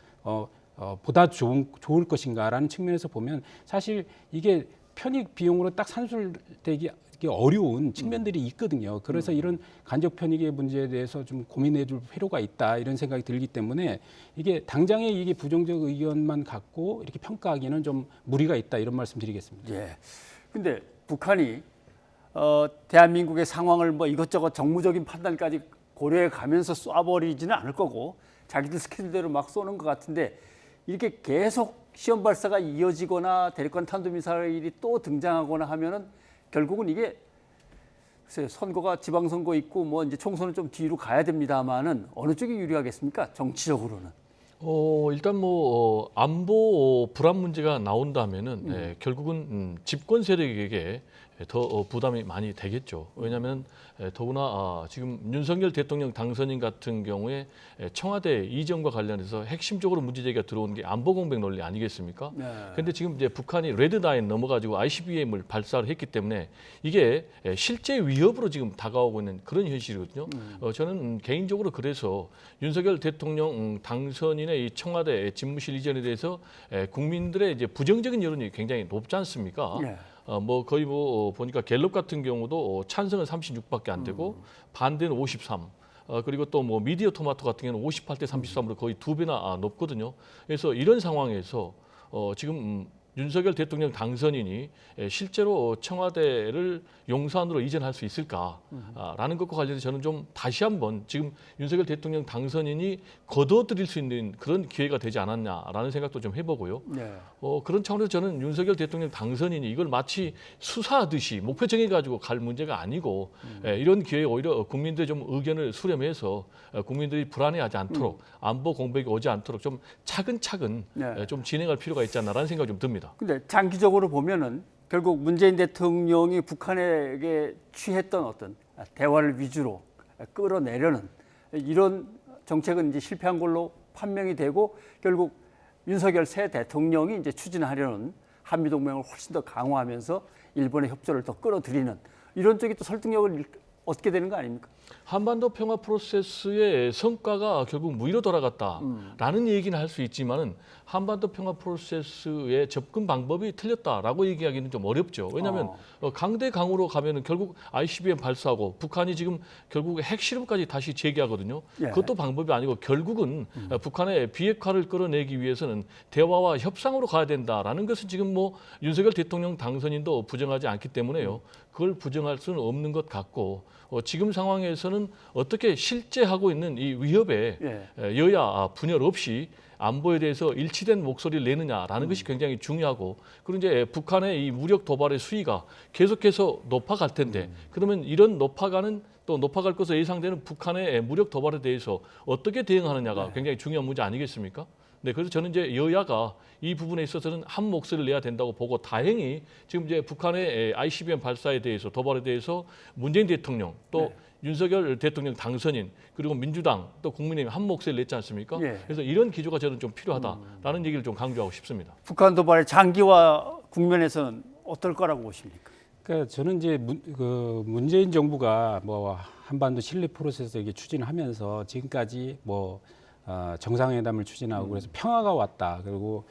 보다 좋을 것인가라는 측면에서 보면 사실 이게 편익 비용으로 딱 산술되기 어려운 측면들이 있거든요. 그래서 이런 간접 편익의 문제에 대해서 좀 고민해줄 필요가 있다 이런 생각이 들기 때문에 이게 당장에 이게 부정적 의견만 갖고 이렇게 평가하기는 좀 무리가 있다 이런 말씀드리겠습니다. 근데 북한이 대한민국의 상황을 뭐 이것저것 정무적인 판단까지 고려해 가면서 쏴버리지는 않을 거고 자기들 스케줄대로 막 쏘는 것 같은데 이렇게 계속 시험 발사가 이어지거나 대륙간 탄도미사일이 또 등장하거나 하면은 결국은 이게 글쎄요, 선거가 지방선거 있고 뭐 이제 총선은 좀 뒤로 가야 됩니다만은 어느 쪽이 유리하겠습니까? 정치적으로는. 일단 뭐 안보 불안 문제가 나온다면은 결국은 집권 세력에게 더 부담이 많이 되겠죠. 왜냐하면 더구나 지금 윤석열 대통령 당선인 같은 경우에 청와대 이전과 관련해서 핵심적으로 문제제기가 들어온 게 안보 공백 논리 아니겠습니까? 그런데 지금 이제 북한이 레드라인 넘어가지고 ICBM을 발사를 했기 때문에 이게 실제 위협으로 지금 다가오고 있는 그런 현실이거든요. 저는 개인적으로 그래서 윤석열 대통령 당선인의 이 청와대 집무실 이전에 대해서 국민들의 이제 부정적인 여론이 굉장히 높지 않습니까? 뭐 거의 뭐 보니까 갤럽 같은 경우도 찬성은 36밖에 안 되고 반대는 53. 그리고 또 뭐 미디어 토마토 같은 경우는 58대 33으로 거의 2배나 높거든요. 그래서 이런 상황에서 지금 윤석열 대통령 당선인이 실제로 청와대를 용산으로 이전할 수 있을까라는 것과 관련해서 저는 좀 다시 한번 지금 윤석열 대통령 당선인이 거둬들일 수 있는 그런 기회가 되지 않았냐라는 생각도 좀 해보고요. 그런 차원에서 저는 윤석열 대통령 당선인이 이걸 마치 수사하듯이 목표 정해가지고 갈 문제가 아니고 이런 기회에 오히려 국민들의 좀 의견을 수렴해서 국민들이 불안해하지 않도록 안보 공백이 오지 않도록 좀 차근차근 좀 진행할 필요가 있지 않나라는 생각이 좀 듭니다. 근데 장기적으로 보면은 결국 문재인 대통령이 북한에게 취했던 어떤 대화를 위주로 끌어내려는 이런 정책은 이제 실패한 걸로 판명이 되고 결국 윤석열 새 대통령이 이제 추진하려는 한미 동맹을 훨씬 더 강화하면서 일본의 협조를 더 끌어들이는 이런 쪽이 또 설득력을 얻게 되는 거 아닙니까? 한반도 평화 프로세스의 성과가 결국 무위로 돌아갔다라는 얘기는 할 수 있지만은 한반도 평화 프로세스의 접근 방법이 틀렸다라고 얘기하기는 좀 어렵죠. 왜냐하면 강대강으로 가면은 결국 ICBM 발사하고 북한이 지금 결국 핵실험까지 다시 재개하거든요. 예. 그것도 방법이 아니고 결국은 북한의 비핵화를 끌어내기 위해서는 대화와 협상으로 가야 된다라는 것은 지금 뭐 윤석열 대통령 당선인도 부정하지 않기 때문에요. 그걸 부정할 수는 없는 것 같고 지금 상황에서는 어떻게 실제 하고 있는 이 위협에 여야 분열 없이 안보에 대해서 일치된 목소리를 내느냐라는 것이 굉장히 중요하고 그리고 이제 북한의 이 무력 도발의 수위가 계속해서 높아갈 텐데 그러면 이런 높아가는 또 높아갈 것으로 예상되는 북한의 무력 도발에 대해서 어떻게 대응하느냐가 굉장히 중요한 문제 아니겠습니까? 네, 그래서 저는 이제 여야가 이 부분에 있어서는 한 목소리를 내야 된다고 보고 다행히 지금 이제 북한의 ICBM 발사에 대해서 도발에 대해서 문재인 대통령 또 윤석열 대통령 당선인 그리고 민주당 또 국민의힘 한 목소리를 냈지 않습니까? 그래서 이런 기조가 저는 좀 필요하다라는 얘기를 좀 강조하고 싶습니다. 북한 도발의 장기화 국면에서는 어떨 거라고 보십니까? 그러니까 저는 이제 문재인 정부가 뭐 한반도 신뢰 프로세스 이게 추진하면서 지금까지 뭐 정상회담을 추진하고 그래서 평화가 왔다. 그리고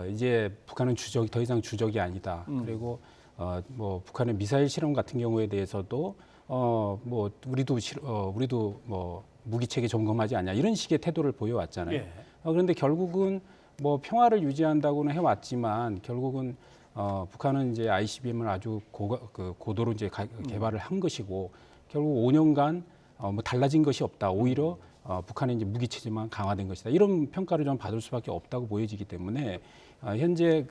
이제 북한은 더 이상 주적이 아니다. 그리고 뭐 북한의 미사일 실험 같은 경우에 대해서도 뭐 우리도 뭐 무기 체계 점검하지 않냐 이런 식의 태도를 보여왔잖아요. 그런데 결국은 뭐 평화를 유지한다고는 해왔지만 결국은 북한은 이제 ICBM을 아주 고도로 이제 개발을 한 것이고 결국 5년간 뭐 달라진 것이 없다. 오히려 북한의 이제 무기 체제만 강화된 것이다. 이런 평가를 좀 받을 수밖에 없다고 보여지기 때문에 현재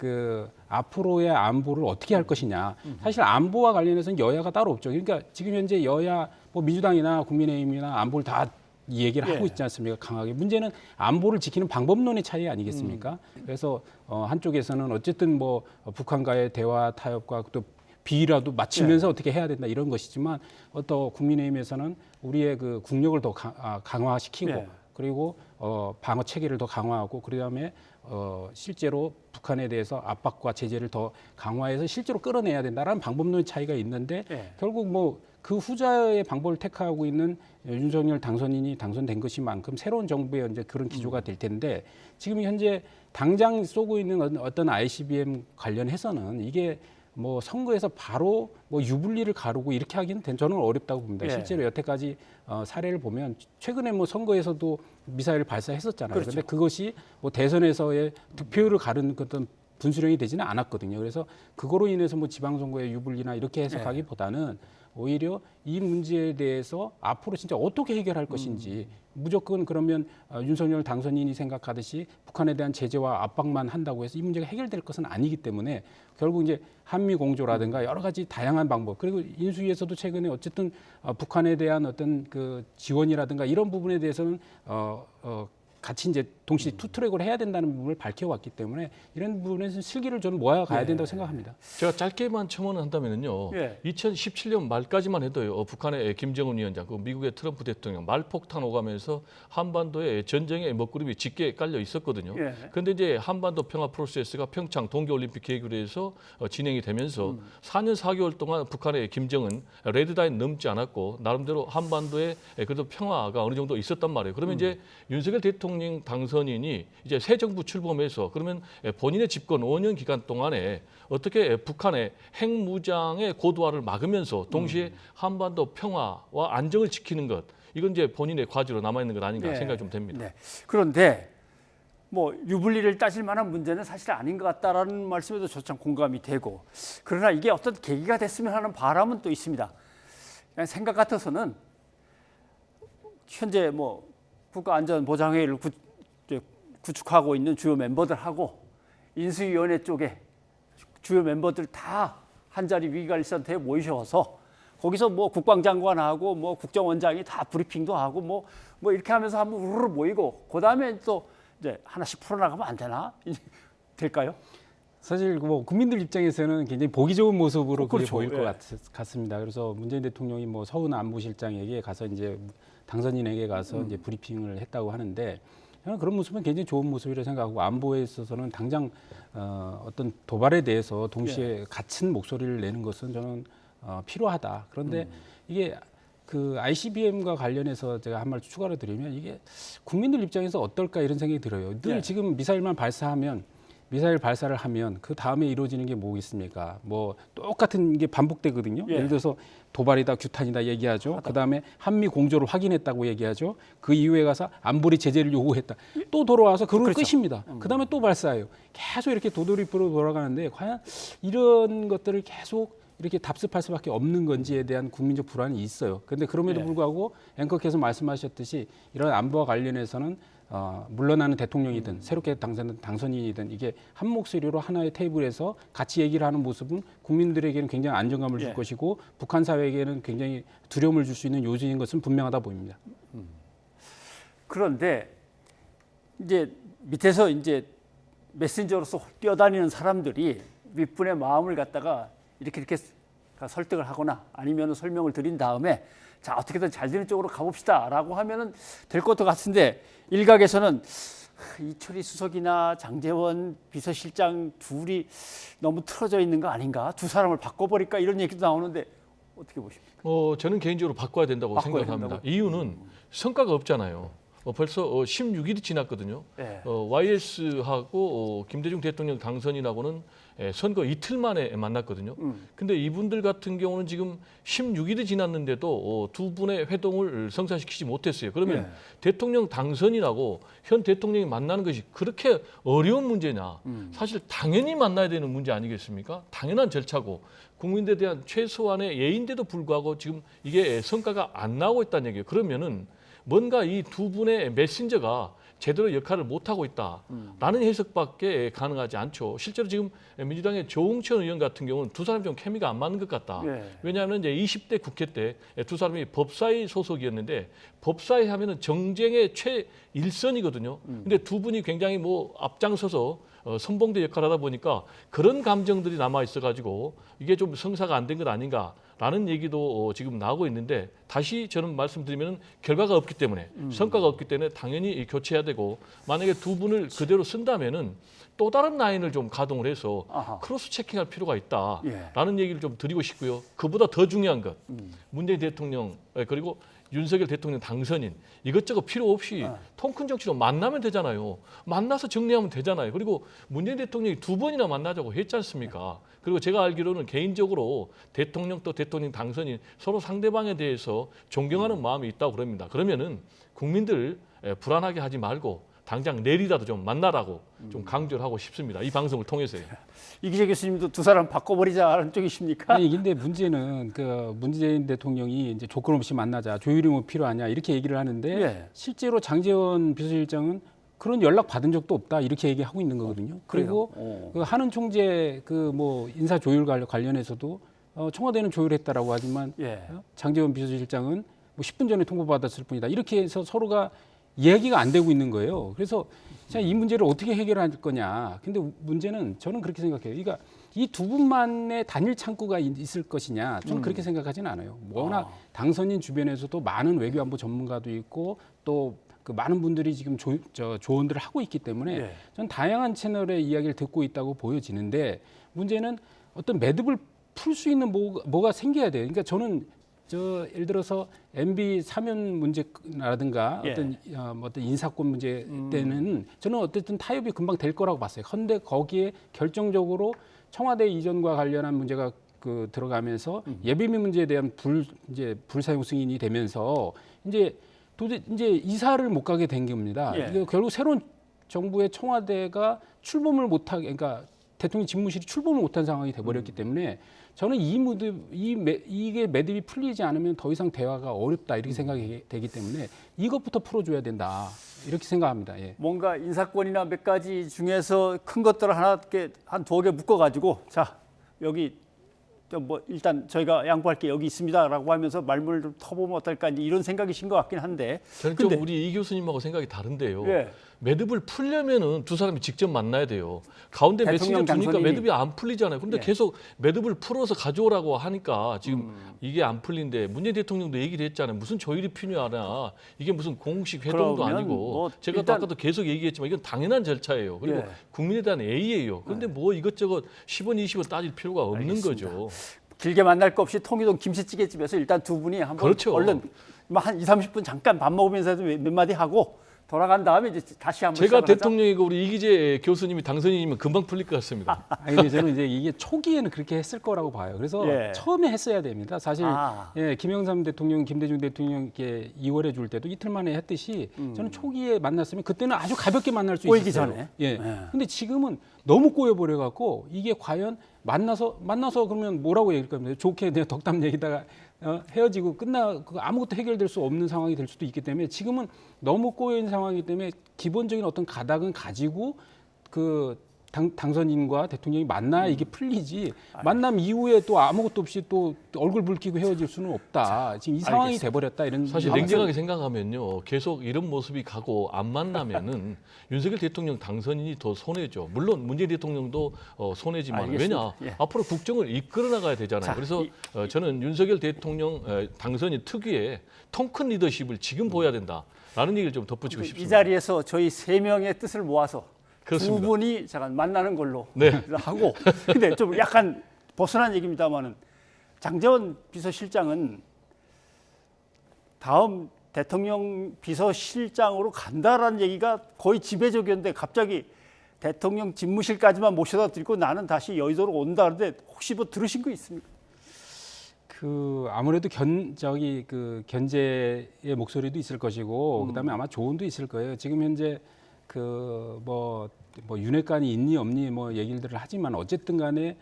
앞으로의 안보를 어떻게 할 것이냐. 사실 안보와 관련해서는 여야가 따로 없죠. 그러니까 지금 현재 여야 뭐 민주당이나 국민의힘이나 안보를 다 이 얘기를 하고 있지 않습니까? 강하게. 문제는 안보를 지키는 방법론의 차이 아니겠습니까? 그래서 한쪽에서는 어쨌든 뭐 북한과의 대화 타협과 또 비위라도 맞추면서 어떻게 해야 된다 이런 것이지만 또 국민의힘에서는 우리의 국력을 더 강화시키고 그리고 방어 체계를 더 강화하고 그다음에 실제로 북한에 대해서 압박과 제재를 더 강화해서 실제로 끌어내야 된다라는 방법론의 차이가 있는데 결국 뭐 그 후자의 방법을 택하고 있는 윤석열 당선인이 당선된 것이만큼 새로운 정부의 이제 그런 기조가 될 텐데 지금 현재 당장 쏘고 있는 어떤 ICBM 관련해서는 이게 뭐 선거에서 바로 뭐 유불리를 가르고 이렇게 하기는 저는 어렵다고 봅니다. 실제로 여태까지 사례를 보면 최근에 뭐 선거에서도 미사일을 발사했었잖아요. 그런데 그것이 뭐 대선에서의 득표율을 가르는 어떤 분수령이 되지는 않았거든요. 그래서 그거로 인해서 뭐 지방선거의 유불리나 이렇게 해석하기보다는 오히려 이 문제에 대해서 앞으로 진짜 어떻게 해결할 것인지 무조건 그러면 윤석열 당선인이 생각하듯이 북한에 대한 제재와 압박만 한다고 해서 이 문제가 해결될 것은 아니기 때문에 결국 이제 한미 공조라든가 여러 가지 다양한 방법 그리고 인수위에서도 최근에 어쨌든 북한에 대한 어떤 지원이라든가 이런 부분에 대해서는 같이 이제 동시에 투트랙을 해야 된다는 부분을 밝혀왔기 때문에 이런 부분에서 실기를 저는 모아가야 된다고 생각합니다. 제가 짧게만 첨언을 한다면요. 2017년 말까지만 해도요. 북한의 김정은 위원장, 미국의 트럼프 대통령 말폭탄 오가면서 한반도에 전쟁의 먹구름이 짙게 깔려 있었거든요. 그런데 이제 한반도 평화 프로세스가 평창 동계올림픽 계기로 해서 진행이 되면서 4년 4개월 동안 북한의 김정은 레드라인 넘지 않았고 나름대로 한반도에 그래도 평화가 어느 정도 있었단 말이에요. 그러면 이제 윤석열 대통령 당선인이 이제 새 정부 출범해서 그러면 본인의 집권 5년 기간 동안에 어떻게 북한의 핵무장의 고도화를 막으면서 동시에 한반도 평화와 안정을 지키는 것 이건 이제 본인의 과제로 남아 있는 것 아닌가 생각이 좀 됩니다. 그런데 뭐 유불리를 따질 만한 문제는 사실 아닌 것 같다라는 말씀에도 저 참 공감이 되고 그러나 이게 어떤 계기가 됐으면 하는 바람은 또 있습니다. 그냥 생각 같아서는 현재 뭐 국가안전보장회의를 구축하고 있는 주요 멤버들하고 인수위원회 쪽에 주요 멤버들 다 한자리 위기관리센터에 모이셔서 거기서 뭐 국방장관하고 뭐 국정원장이 다 브리핑도 하고 뭐 이렇게 하면서 한번 우르르 모이고 그다음에 또 이제 하나씩 풀어나가면 안 되나? 될까요? 사실 뭐 국민들 입장에서는 굉장히 보기 좋은 모습으로 보일 것 같습니다. 그래서 문재인 대통령이 뭐 서훈 안보실장에게 가서 이제 당선인에게 가서 이제 브리핑을 했다고 하는데 저는 그런 모습은 굉장히 좋은 모습이라고 생각하고 안보에 있어서는 당장 어떤 도발에 대해서 동시에 같은 목소리를 내는 것은 저는 필요하다. 그런데 이게 그 ICBM과 관련해서 제가 한 말 추가로 드리면 이게 국민들 입장에서 어떨까 이런 생각이 들어요. 늘 지금 미사일 발사를 하면 그 다음에 이루어지는 게 뭐겠습니까? 뭐 똑같은 게 반복되거든요. 예를 들어서 도발이다, 규탄이다 얘기하죠. 그 다음에 한미 공조를 확인했다고 얘기하죠. 그 이후에 가서 안보리 제재를 요구했다. 또 돌아와서 그러고 끝입니다. 그 다음에 또 발사해요. 계속 이렇게 도돌이표로 돌아가는데 과연 이런 것들을 계속 이렇게 답습할 수밖에 없는 건지에 대한 국민적 불안이 있어요. 그런데 그럼에도 불구하고 앵커께서 말씀하셨듯이 이런 안보와 관련해서는 물러나는 대통령이든 새롭게 당선된 당선인이든 이게 한 목소리로 하나의 테이블에서 같이 얘기를 하는 모습은 국민들에게는 굉장히 안정감을 줄 것이고 북한 사회에게는 굉장히 두려움을 줄 수 있는 요지인 것은 분명하다 보입니다. 그런데 이제 밑에서 이제 메신저로서 뛰어다니는 사람들이 윗분의 마음을 갖다가 이렇게 설득을 하거나 아니면 설명을 드린 다음에 자 어떻게든 잘 되는 쪽으로 가봅시다라고 하면은 될 것도 같은데 일각에서는 이철희 수석이나 장제원 비서실장 둘이 너무 틀어져 있는 거 아닌가? 두 사람을 바꿔버릴까 이런 얘기도 나오는데 어떻게 보십니까? 저는 개인적으로 바꿔야 된다고 생각합니다. 이유는 성과가 없잖아요. 벌써 16일이 지났거든요. YS하고 김대중 대통령 당선인하고는 선거 이틀 만에 만났거든요. 근데 이분들 같은 경우는 지금 16일이 지났는데도 두 분의 회동을 성사시키지 못했어요. 그러면 대통령 당선인하고 현 대통령이 만나는 것이 그렇게 어려운 문제냐? 사실 당연히 만나야 되는 문제 아니겠습니까? 당연한 절차고 국민들에 대한 최소한의 예인데도 불구하고 지금 이게 성과가 안 나오고 있다는 얘기예요. 그러면은 뭔가 이 두 분의 메신저가 제대로 역할을 못하고 있다라는 해석밖에 가능하지 않죠. 실제로 지금 민주당의 조응천 의원 같은 경우는 두 사람이 좀 케미가 안 맞는 것 같다. 왜냐하면 이제 20대 국회 때 두 사람이 법사위 소속이었는데 법사위 하면은 정쟁의 최일선이거든요. 근데 두 분이 굉장히 뭐 앞장서서 선봉대 역할을 하다 보니까 그런 감정들이 남아 있어가지고 이게 좀 성사가 안 된 것 아닌가라는 얘기도 지금 나오고 있는데 다시 저는 말씀드리면 결과가 없기 때문에 성과가 없기 때문에 당연히 교체해야 되고 만약에 두 분을 그대로 쓴다면은 또 다른 라인을 좀 가동을 해서 크로스 체킹할 필요가 있다라는 얘기를 좀 드리고 싶고요. 그보다 더 중요한 것 문재인 대통령 그리고 윤석열 대통령 당선인 이것저것 필요 없이 통큰 정치로 만나면 되잖아요. 만나서 정리하면 되잖아요. 그리고 문재인 대통령이 두 번이나 만나자고 했지 않습니까? 그리고 제가 알기로는 개인적으로 대통령 또 대통령 당선인 서로 상대방에 대해서 존경하는 마음이 있다고 그럽니다. 그러면은 국민들 불안하게 하지 말고 당장 내일이라도 좀 만나라고 좀 강조를 하고 싶습니다. 이 방송을 통해서요. 이기재 교수님도 두 사람 바꿔버리자는 쪽이십니까? 아니 근데 문제는 그 문재인 대통령이 이제 조건 없이 만나자 조율이 뭐 필요하냐 이렇게 얘기를 하는데 실제로 장제원 비서실장은 그런 연락 받은 적도 없다 이렇게 얘기하고 있는 거거든요. 그리고 그 한은 총재 그 뭐 인사 조율 관련해서도 청와대는 조율했다라고 하지만 장제원 비서실장은 뭐 10분 전에 통보받았을 뿐이다. 이렇게 해서 서로가 이야기가 안 되고 있는 거예요. 그래서 자, 이 문제를 어떻게 해결할 거냐. 근데 문제는 저는 그렇게 생각해요. 그러니까 이 두 분만의 단일 창구가 있을 것이냐. 저는 그렇게 생각하지는 않아요. 워낙 당선인 주변에서도 많은 외교안보 전문가도 있고 또 그 많은 분들이 지금 조언들을 하고 있기 때문에 저는 다양한 채널의 이야기를 듣고 있다고 보여지는데 문제는 어떤 매듭을 풀 수 있는 뭐가 생겨야 돼요. 그러니까 저는 예를 들어서 MB 사면 문제라든가 어떤 인사권 문제 때는 저는 어쨌든 타협이 금방 될 거라고 봤어요. 그런데 거기에 결정적으로 청와대 이전과 관련한 문제가 들어가면서 예비비 문제에 대한 불사용 승인이 되면서 이제 이사를 못 가게 된 겁니다. 결국 새로운 정부의 청와대가 출범을 못하게, 그러니까 대통령 집무실이 출범을 못한 상황이 돼버렸기 때문에 저는 이게 매듭이 풀리지 않으면 더 이상 대화가 어렵다 이렇게 생각이 되기 때문에 이것부터 풀어줘야 된다 이렇게 생각합니다. 뭔가 인사권이나 몇 가지 중에서 큰 것들을 한 두어 개 묶어가지고 자 여기 뭐 일단 저희가 양보할 게 여기 있습니다라고 하면서 말문을 좀 터보면 어떨까 이런 생각이신 것 같긴 한데 저는 좀 우리 이 교수님하고 생각이 다른데요. 매듭을 풀려면은 두 사람이 직접 만나야 돼요. 가운데 메신저 주니까 매듭이 안 풀리잖아요. 그런데 계속 매듭을 풀어서 가져오라고 하니까 지금 이게 안 풀린데 문재인 대통령도 얘기를 했잖아요. 무슨 조율이 필요하냐. 이게 무슨 공식 회동도 아니고 뭐 제가 또 아까도 계속 얘기했지만 이건 당연한 절차예요. 그리고 국민에 대한 A예요. 그런데 뭐 이것저것 10원, 20원 따질 필요가 없는 거죠. 길게 만날 것 없이 통이동 김치찌개집에서 일단 두 분이 한번 그렇죠. 얼른 한 2, 30분 잠깐 밥 먹으면서 몇 마디 하고 돌아간 다음에 이제 다시 한번 제가 시작을 하자. 대통령이고 우리 이기재 교수님이 당선인이면 금방 풀릴 것 같습니다. 아니, 근데 저는 이제 이게 초기에는 그렇게 했을 거라고 봐요. 그래서 예. 처음에 했어야 됩니다. 사실 아. 예, 김영삼 대통령, 김대중 대통령께 2월에 줄 때도 이틀 만에 했듯이 저는 초기에 만났으면 그때는 아주 가볍게 만날 수 꼬이기 있었어요. 전에. 예. 예. 근데 지금은 너무 꼬여버려 갖고 이게 과연 만나서 그러면 뭐라고 얘기할 겁니까? 좋게 그냥 덕담 얘기다가 헤어지고 아무것도 해결될 수 없는 상황이 될 수도 있기 때문에 지금은 너무 꼬여 있는 상황이기 때문에 기본적인 어떤 가닥은 가지고 그 당선인과 대통령이 만나야 이게 풀리지. 만남 이후에 또 아무것도 없이 또 얼굴 붉히고 헤어질 수는 없다. 지금 이 상황이 돼버렸다 이런. 사실 냉정하게 생각하면요, 계속 이런 모습이 가고 안 만나면은 윤석열 대통령 당선인이 더 손해죠. 물론 문재인 대통령도 손해지만 알겠습니다. 왜냐 예. 앞으로 국정을 이끌어 나가야 되잖아요. 자, 그래서 저는 윤석열 대통령 당선인 특유의 통 큰 리더십을 지금 보여야 된다라는 얘기를 좀 덧붙이고 싶습니다. 이 자리에서 저희 3명의 뜻을 모아서 그렇습니다. 두 분이 잠깐 만나는 걸로 네. 하고 근데 좀 약간 벗어난 얘기입니다만은 장제원 비서실장은 다음 대통령 비서실장으로 간다라는 얘기가 거의 지배적이었는데 갑자기 대통령 집무실까지만 모셔다 드리고 나는 다시 여의도로 온다 그러는데 혹시 뭐 들으신 거 있습니까? 아무래도 견제의 목소리도 있을 것이고 그다음에 아마 조언도 있을 거예요. 지금 현재 뭐 윤회관이 있니 없니 뭐 얘기들을 하지만 어쨌든 간에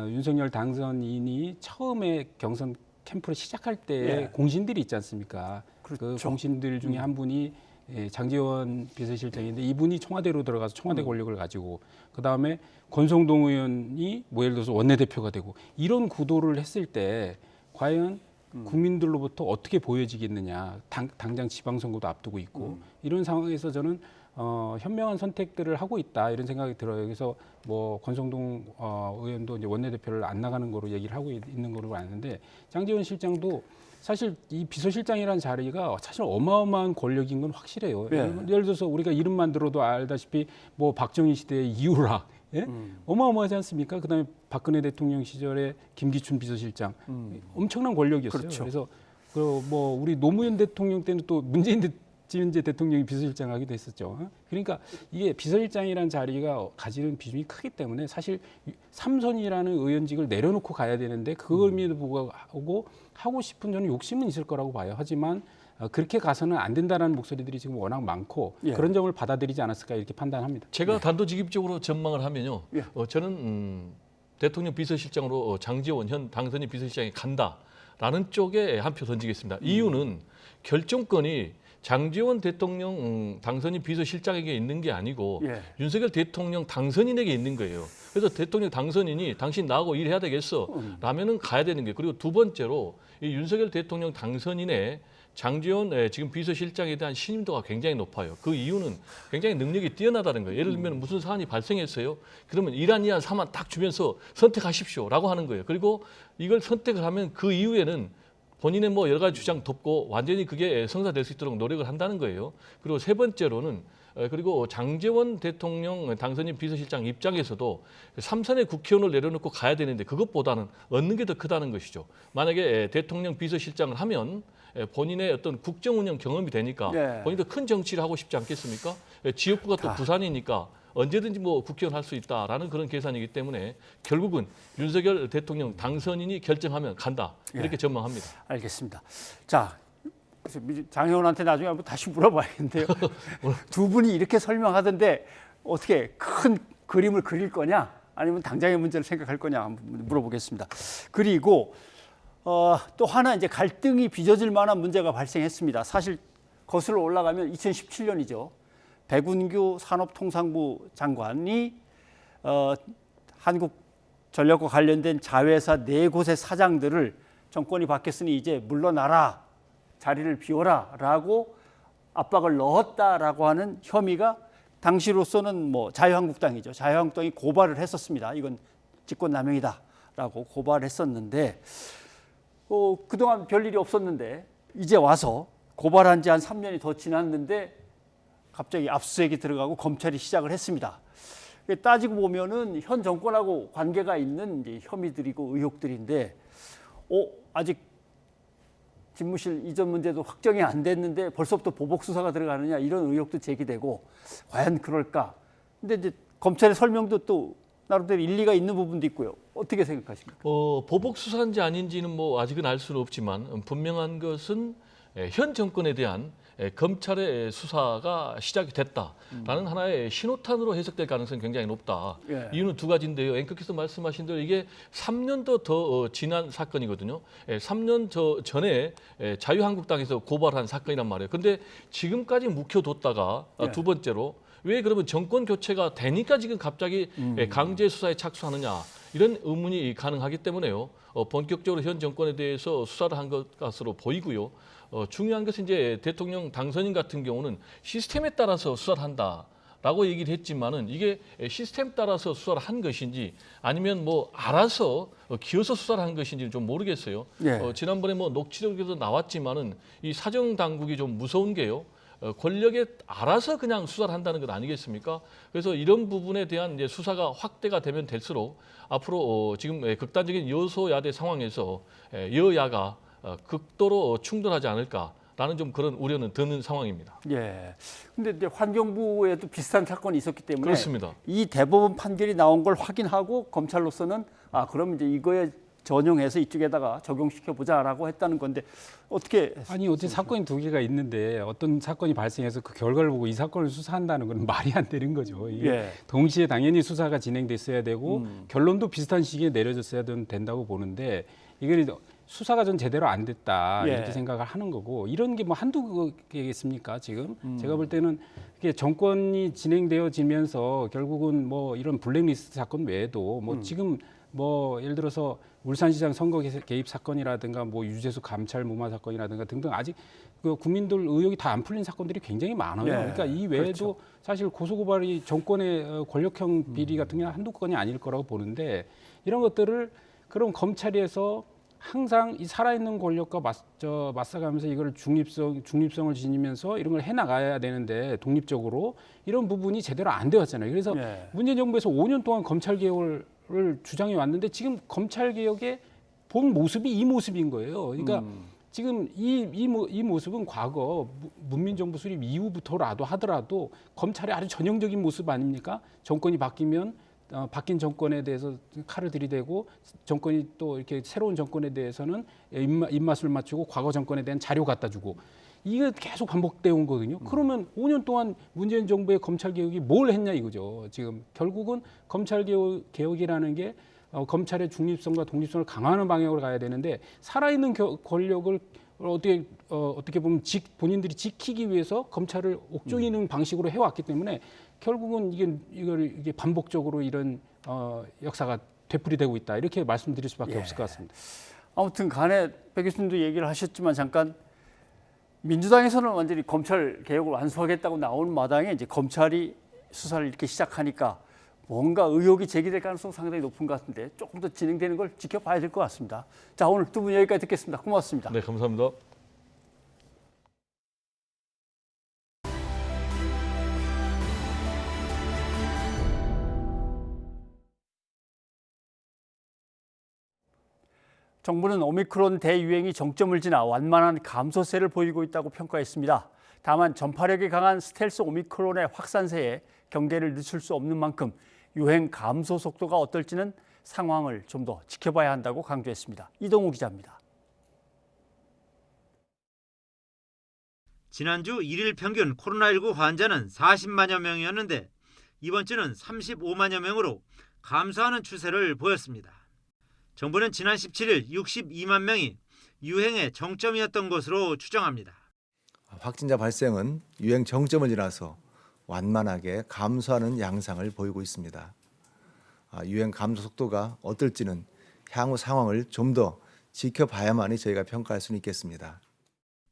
윤석열 당선인이 처음에 경선 캠프를 시작할 때 예. 공신들이 있지 않습니까? 그렇죠. 그 공신들 중에 한 분이 장제원 비서실장인데 이분이 청와대로 들어가서 청와대 권력을 가지고 그다음에 권성동 의원이 뭐 예를 들어서 원내대표가 되고 이런 구도를 했을 때 과연 국민들로부터 어떻게 보여지겠느냐. 당장 지방선거도 앞두고 있고 이런 상황에서 저는 현명한 선택들을 하고 있다 이런 생각이 들어요. 그래서 뭐 권성동 의원도 이제 원내대표를 안 나가는 거로 얘기를 하고 있는 거로 아는데 장제원 실장도 사실 이 비서실장이라는 자리가 사실 어마어마한 권력인 건 확실해요. 네. 예를 들어서 우리가 이름만 들어도 알다시피 뭐 박정희 시대의 이유락 예? 어마어마하지 않습니까? 그다음에 박근혜 대통령 시절에 김기춘 비서실장 엄청난 권력이었어요. 그렇죠. 그래서 뭐 우리 노무현 대통령 때는 또 문재인 대통령이 비서실장 하기도 했었죠. 그러니까 이게 비서실장이라는 자리가 가지는 비중이 크기 때문에 사실 3선이라는 의원직을 내려놓고 가야 되는데 그걸에도 불구하고 하고 싶은 저는 욕심은 있을 거라고 봐요. 하지만 그렇게 가서는 안 된다라는 목소리들이 지금 워낙 많고 예. 그런 점을 받아들이지 않았을까 이렇게 판단합니다. 제가 단도직입적으로 전망을 하면요, 저는 대통령 비서실장으로 장제원 현 당선인 비서실장이 간다라는 쪽에 한 표 던지겠습니다. 이유는 결정권이 장제원 대통령 당선인 비서실장에게 있는 게 아니고 윤석열 대통령 당선인에게 있는 거예요. 그래서 대통령 당선인이 당신 나하고 일해야 되겠어 라면은 가야 되는 거예요. 그리고 두 번째로 이 윤석열 대통령 당선인의 장제원 지금 비서실장에 대한 신임도가 굉장히 높아요. 그 이유는 굉장히 능력이 뛰어나다는 거예요. 예를 들면 무슨 사안이 발생했어요. 그러면 이란 사안 딱 주면서 선택하십시오라고 하는 거예요. 그리고 이걸 선택을 하면 그 이후에는 본인의 뭐 여러 가지 주장 덮고 완전히 그게 성사될 수 있도록 노력을 한다는 거예요. 그리고 세 번째로는 그리고 장제원 대통령 당선인 비서실장 입장에서도 3선의 국회의원을 내려놓고 가야 되는데 그것보다는 얻는 게 더 크다는 것이죠. 만약에 대통령 비서실장을 하면 본인의 어떤 국정 운영 경험이 되니까 본인도 큰 정치를 하고 싶지 않겠습니까? 지역구가 또 부산이니까 언제든지 뭐 국회의원 할 수 있다라는 그런 계산이기 때문에 결국은 윤석열 대통령 당선인이 결정하면 간다 이렇게 전망합니다. 알겠습니다. 자, 장혜원한테 나중에 한번 다시 물어봐야겠는데요. 두 분이 이렇게 설명하던데 어떻게 큰 그림을 그릴 거냐 아니면 당장의 문제를 생각할 거냐 한번 물어보겠습니다. 그리고 또 하나 이제 갈등이 빚어질 만한 문제가 발생했습니다. 사실 거슬러 올라가면 2017년이죠. 백운규 산업통상부 장관이 한국전력과 관련된 자회사 4곳의 사장들을 정권이 바뀌었으니 이제 물러나라, 자리를 비워라라고 압박을 넣었다라고 하는 혐의가 당시로서는 뭐 자유한국당이죠. 자유한국당이 고발을 했었습니다. 이건 직권남용이다라고 고발했었는데 그동안 별일이 없었는데 이제 와서 고발한 지 한 3년이 더 지났는데 갑자기 압수수색이 들어가고 검찰이 시작을 했습니다. 따지고 보면은 현 정권하고 관계가 있는 이제 혐의들이고 의혹들인데, 아직 집무실 이전 문제도 확정이 안 됐는데 벌써부터 보복 수사가 들어가느냐 이런 의혹도 제기되고 과연 그럴까? 근데 이제 검찰의 설명도 또 나름대로 일리가 있는 부분도 있고요. 어떻게 생각하십니까? 보복 수사인지 아닌지는 뭐 아직은 알 수는 없지만 분명한 것은 현 정권에 대한 검찰의 수사가 시작이 됐다라는 하나의 신호탄으로 해석될 가능성이 굉장히 높다. 예. 이유는 두 가지인데요. 앵커께서 말씀하신 대로 이게 3년도 더 지난 사건이거든요. 3년 전에 자유한국당에서 고발한 사건이란 말이에요. 근데 지금까지 묵혀뒀다가 예. 두 번째로 왜 그러면 정권 교체가 되니까 지금 갑자기 강제 수사에 착수하느냐 이런 의문이 가능하기 때문에요. 본격적으로 현 정권에 대해서 수사를 한 것으로 보이고요. 중요한 것은 이제 대통령 당선인 같은 경우는 시스템에 따라서 수사를 한다라고 얘기를 했지만은 이게 시스템 따라서 수사를 한 것인지 아니면 뭐 알아서 기어서 수사를 한 것인지는 좀 모르겠어요. 예. 지난번에 뭐 녹취록에도 나왔지만은 이 사정 당국이 좀 무서운 게요. 권력에 알아서 그냥 수사를 한다는 것 아니겠습니까? 그래서 이런 부분에 대한 이제 수사가 확대가 되면 될수록 앞으로 지금 극단적인 여소야대 상황에서 여야가 극도로 충돌하지 않을까라는 좀 그런 우려는 드는 상황입니다. 예. 근데 이제 환경부에도 비슷한 사건이 있었기 때문에 그렇습니다. 이 대법원 판결이 나온 걸 확인하고 검찰로서는 그럼 이제 이거에 전용해서 이쪽에다가 적용시켜 보자라고 했다는 건데 어떻게 사건이 두 개가 있는데 어떤 사건이 발생해서 그 결과를 보고 이 사건을 수사한다는 건 말이 안 되는 거죠. 이게 예. 동시에 당연히 수사가 진행됐어야 되고 결론도 비슷한 시기에 내려졌어야 된다고 보는데 이게 수사가 전 제대로 안 됐다 예. 이렇게 생각을 하는 거고 이런 게 뭐 한두 개겠습니까 지금 제가 볼 때는 이게 정권이 진행되어지면서 결국은 뭐 이런 블랙리스트 사건 외에도 뭐 지금 뭐 예를 들어서 울산시장 선거 개입 사건이라든가 뭐 유재수 감찰 무마 사건이라든가 등등 아직 그 국민들 의혹이 다 안 풀린 사건들이 굉장히 많아요. 네. 그러니까 이 외에도 그렇죠. 사실 고소고발이 정권의 권력형 비리 같은 게 한두 건이 아닐 거라고 보는데 이런 것들을 그럼 검찰에서 항상 이 살아있는 권력과 맞서가면서 이걸 중립성을 지니면서 이런 걸 해나가야 되는데 독립적으로 이런 부분이 제대로 안 되었잖아요. 그래서 문재인 정부에서 5년 동안 검찰 개혁을 주장해 왔는데 지금 검찰 개혁의 본 모습이 이 모습인 거예요. 그러니까 지금 이 모습은 과거 문민정부 수립 이후부터라도 하더라도 검찰의 아주 전형적인 모습 아닙니까? 정권이 바뀌면 바뀐 정권에 대해서 칼을 들이대고 정권이 또 이렇게 새로운 정권에 대해서는 입맛을 맞추고 과거 정권에 대한 자료 갖다 주고 이게 계속 반복되어 온 거거든요. 그러면 5년 동안 문재인 정부의 검찰 개혁이 뭘 했냐 이거죠. 지금 결국은 검찰 개혁이라는 게 검찰의 중립성과 독립성을 강화하는 방향으로 가야 되는데 살아있는 권력을 어떻게 보면 본인들이 지키기 위해서 검찰을 옥죄이는 방식으로 해왔기 때문에 결국은 이게 반복적으로 이런 역사가 되풀이되고 있다 이렇게 말씀드릴 수밖에 없을 것 같습니다. 아무튼 간에 백 교수님도 얘기를 하셨지만 잠깐 민주당에서는 완전히 검찰 개혁을 완수하겠다고 나오는 마당에 이제 검찰이 수사를 이렇게 시작하니까 뭔가 의혹이 제기될 가능성 상당히 높은 것 같은데 조금 더 진행되는 걸 지켜봐야 될 것 같습니다. 자, 오늘 두 분 여기까지 듣겠습니다. 고맙습니다. 네, 감사합니다. 정부는 오미크론 대유행이 정점을 지나 완만한 감소세를 보이고 있다고 평가했습니다. 다만 전파력이 강한 스텔스 오미크론의 확산세에 경계를 늦출 수 없는 만큼 유행 감소 속도가 어떨지는 상황을 좀 더 지켜봐야 한다고 강조했습니다. 이동우 기자입니다. 지난주 1일 평균 코로나19 환자는 40만여 명이었는데 이번 주는 35만여 명으로 감소하는 추세를 보였습니다. 정부는 지난 17일 62만 명이 유행의 정점이었던 것으로 추정합니다. 확진자 발생은 유행 정점을 지나서 완만하게 감소하는 양상을 보이고 있습니다. 유행 감소 속도가 어떨지는 향후 상황을 좀 더 지켜봐야만이 저희가 평가할 수는 있겠습니다.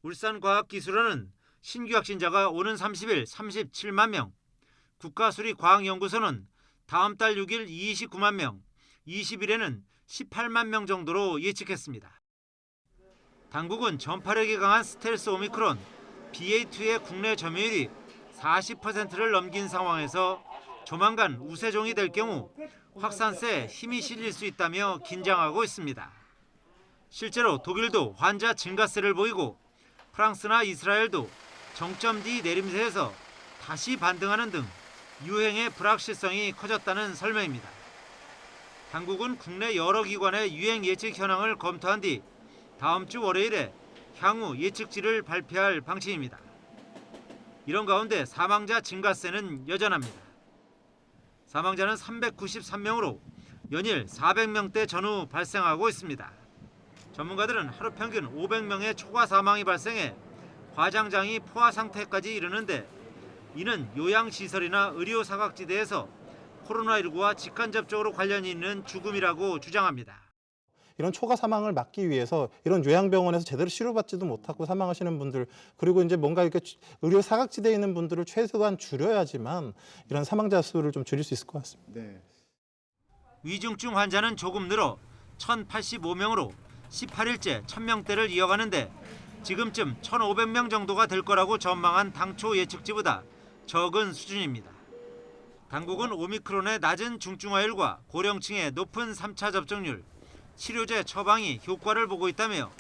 울산과학기술원은 신규 확진자가 오는 30일 37만 명, 국가수리과학연구소는 다음 달 6일 29만 명, 20일에는 18만 명 정도로 예측했습니다. 당국은 전파력이 강한 스텔스 오미크론 BA2의 국내 점유율이 40%를 넘긴 상황에서 조만간 우세종이 될 경우 확산세에 힘이 실릴 수 있다며 긴장하고 있습니다. 실제로 독일도 환자 증가세를 보이고 프랑스나 이스라엘도 정점 뒤 내림세에서 다시 반등하는 등 유행의 불확실성이 커졌다는 설명입니다. 당국은 국내 여러 기관의 유행 예측 현황을 검토한 뒤 다음 주 월요일에 향후 예측치를 발표할 방침입니다. 이런 가운데 사망자 증가세는 여전합니다. 사망자는 393명으로 연일 400명대 전후 발생하고 있습니다. 전문가들은 하루 평균 500명의 초과 사망이 발생해 과장장이 포화 상태까지 이르는데 이는 요양시설이나 의료사각지대에서 코로나19와 직간접적으로 관련이 있는 죽음이라고 주장합니다. 이런 초과 사망을 막기 위해서 이런 요양병원에서 제대로 치료받지도 못하고 사망하시는 분들, 그리고 이제 뭔가 이렇게 의료 사각지대에 있는 분들을 최소한 줄여야지만 이런 사망자 수를 좀 줄일 수 있을 것 같습니다. 네. 위중증 환자는 조금 늘어 1,085명으로 18일째 1,000명대를 이어가는데 지금쯤 1,500명 정도가 될 거라고 전망한 당초 예측치보다 적은 수준입니다. 당국은 오미크론의 낮은 중증화율과 고령층의 높은 3차 접종률, 치료제 처방이 효과를 보고 있다며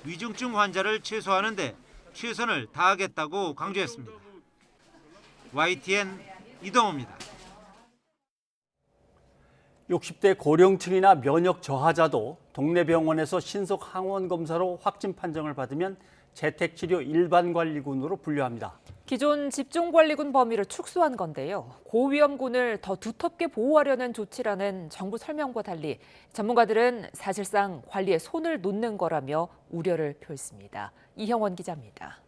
위중증 환자를 최소화하는 데 최선을 다하겠다고 강조했습니다. YTN 이동호입니다. 60대 고령층이나 면역 저하자도 동네 병원에서 신속 항원 검사로 확진 판정을 받으면 재택치료 일반관리군으로 분류합니다. 기존 집중관리군 범위를 축소한 건데요. 고위험군을 더 두텁게 보호하려는 조치라는 정부 설명과 달리 전문가들은 사실상 관리에 손을 놓는 거라며 우려를 표했습니다. 이형원 기자입니다.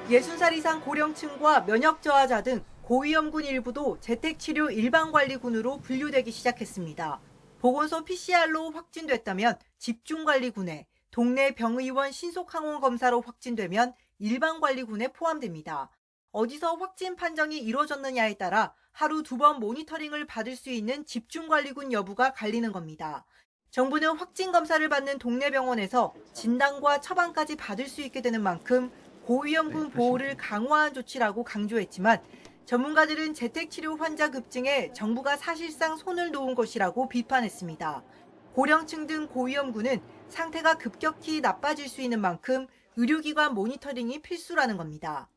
60살 이상 고령층과 면역 저하자 등 고위험군 일부도 재택치료 일반관리군으로 분류되기 시작했습니다. 보건소 PCR로 확진됐다면 집중관리군에, 동네 병의원 신속항원검사로 확진되면 일반관리군에 포함됩니다. 어디서 확진 판정이 이루어졌느냐에 따라 하루 2번 모니터링을 받을 수 있는 집중관리군 여부가 갈리는 겁니다. 정부는 확진검사를 받는 동네 병원에서 진단과 처방까지 받을 수 있게 되는 만큼 고위험군 보호를 강화한 조치라고 강조했지만 전문가들은 재택치료 환자 급증에 정부가 사실상 손을 놓은 것이라고 비판했습니다. 고령층 등 고위험군은 상태가 급격히 나빠질 수 있는 만큼 의료기관 모니터링이 필수라는 겁니다.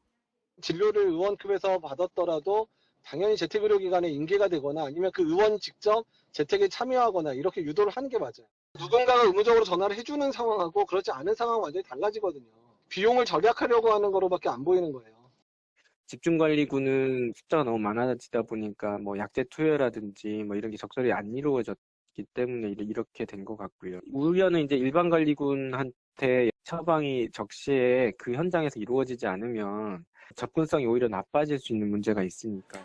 진료를 의원급에서 받았더라도 당연히 재택의료기관에 인계가 되거나 아니면 그 의원 직접 재택에 참여하거나 이렇게 유도를 하는 게 맞아요. 누군가가 의무적으로 전화를 해주는 상황하고 그렇지 않은 상황은 완전히 달라지거든요. 비용을 절약하려고 하는 거로밖에 안 보이는 거예요. 집중관리군은 숫자가 너무 많아지다 보니까 뭐 약제 투여라든지 뭐 이런 게 적절히 안 이루어졌기 때문에 이렇게 된 것 같고요. 우려는 이제 일반관리군한테 처방이 적시에 그 현장에서 이루어지지 않으면 접근성이 오히려 나빠질 수 있는 문제가 있으니까.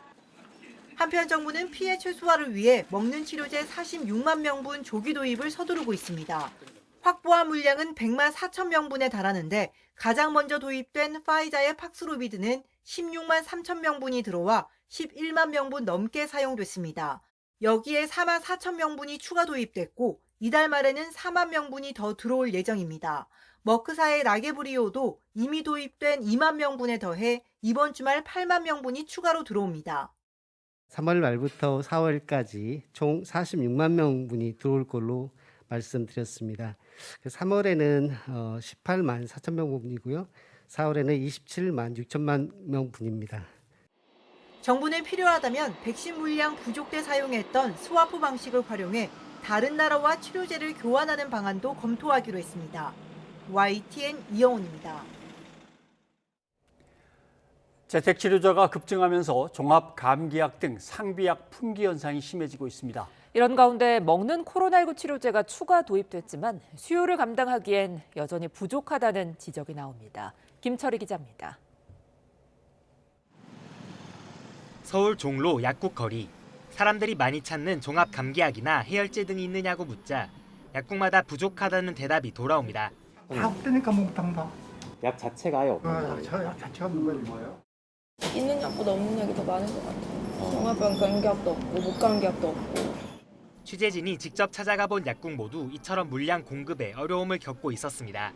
한편 정부는 피해 최소화를 위해 먹는 치료제 46만 명분 조기 도입을 서두르고 있습니다. 확보한 물량은 100만 4천 명분에 달하는데 가장 먼저 도입된 파이자의 팍스로비드는 16만 3천 명분이 들어와 11만 명분 넘게 사용됐습니다. 여기에 4만 4천 명분이 추가 도입됐고 이달 말에는 4만 명분이 더 들어올 예정입니다. 머크사의 라게브리오도 이미 도입된 2만 명분에 더해 이번 주말 8만 명분이 추가로 들어옵니다. 3월 말부터 4월까지 총 46만 명분이 들어올 걸로 말씀드렸습니다. 3월에는 18만 4천 명분이고요. 4월에는 27만 6천만 명분입니다. 정부는 필요하다면 백신 물량 부족 때 사용했던 스와프 방식을 활용해 다른 나라와 치료제를 교환하는 방안도 검토하기로 했습니다. YTN 이영훈입니다. 재택치료자가 급증하면서 종합감기약 등 상비약 품귀 현상이 심해지고 있습니다. 이런 가운데 먹는 코로나19 치료제가 추가 도입됐지만 수요를 감당하기엔 여전히 부족하다는 지적이 나옵니다. 김철희 기자입니다. 서울 종로 약국 거리. 사람들이 많이 찾는 종합 감기약이나 해열제 등이 있느냐고 묻자 약국마다 부족하다는 대답이 돌아옵니다. 다 없다니까 몽땅 약 자체가 아예 없는 거예요? 약 자체가 없는 건 뭐예요? 있는 약보다 없는 약이 더 많은 것 같아요. 종합병 감기약도 없고 목감기약도 없고. 취재진이 직접 찾아가 본 약국 모두 이처럼 물량 공급에 어려움을 겪고 있었습니다.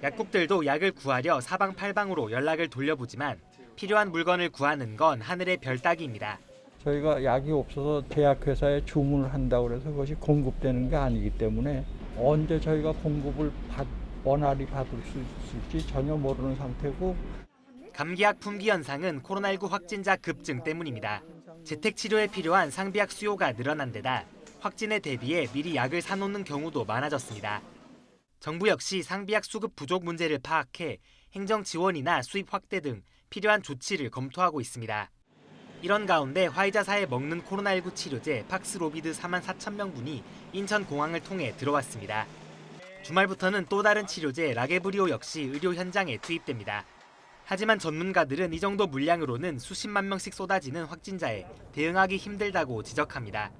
약국들도 약을 구하려 사방팔방으로 연락을 돌려보지만 필요한 물건을 구하는 건 하늘의 별 따기입니다. 저희가 약이 없어서 제약회사에 주문을 한다고 해서 그것이 공급되는 게 아니기 때문에 언제 저희가 공급을 원활히 받을 수 있을지 전혀 모르는 상태고, 감기약 품귀 현상은 코로나19 확진자 급증 때문입니다. 재택치료에 필요한 상비약 수요가 늘어난 데다 확진에 대비해 미리 약을 사놓는 경우도 많아졌습니다. 정부 역시 상비약 수급 부족 문제를 파악해 행정 지원이나 수입 확대 등 필요한 조치를 검토하고 있습니다. 이런 가운데 화이자사에 먹는 코로나19 치료제 팍스로비드 44,000명분이 인천공항을 통해 들어왔습니다. 주말부터는 또 다른 치료제 라게브리오 역시 의료 현장에 투입됩니다. 하지만 전문가들은 이 정도 물량으로는 수십만 명씩 쏟아지는 확진자에 대응하기 힘들다고 지적합니다.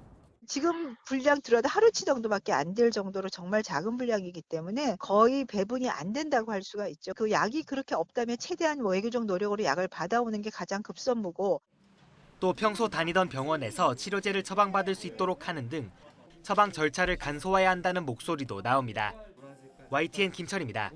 지금 분량 들어도 하루치 정도밖에 안 될 정도로 정말 작은 분량이기 때문에 거의 배분이 안 된다고 할 수가 있죠. 그 약이 그렇게 없다면 최대한 외교적 노력으로 약을 받아오는 게 가장 급선무고, 또 평소 다니던 병원에서 치료제를 처방받을 수 있도록 하는 등 처방 절차를 간소화해야 한다는 목소리도 나옵니다. YTN 김철입니다.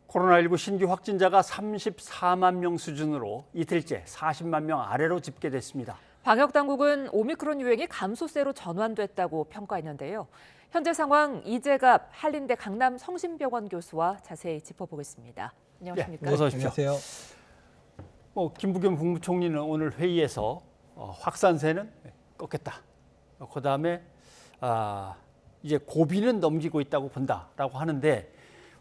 코로나19 신규 확진자가 34만 명 수준으로 이틀째 40만 명 아래로 집계됐습니다. 방역당국은 오미크론 유행이 감소세로 전환됐다고 평가했는데요. 현재 상황 이재갑 한림대 강남 성심병원 교수와 자세히 짚어보겠습니다. 안녕하십니까? 네, 어서 오십시오. 안녕하세요. 김부겸 국무총리는 오늘 회의에서 확산세는 꺾였다. 그다음에 이제 고비는 넘기고 있다고 본다라고 하는데,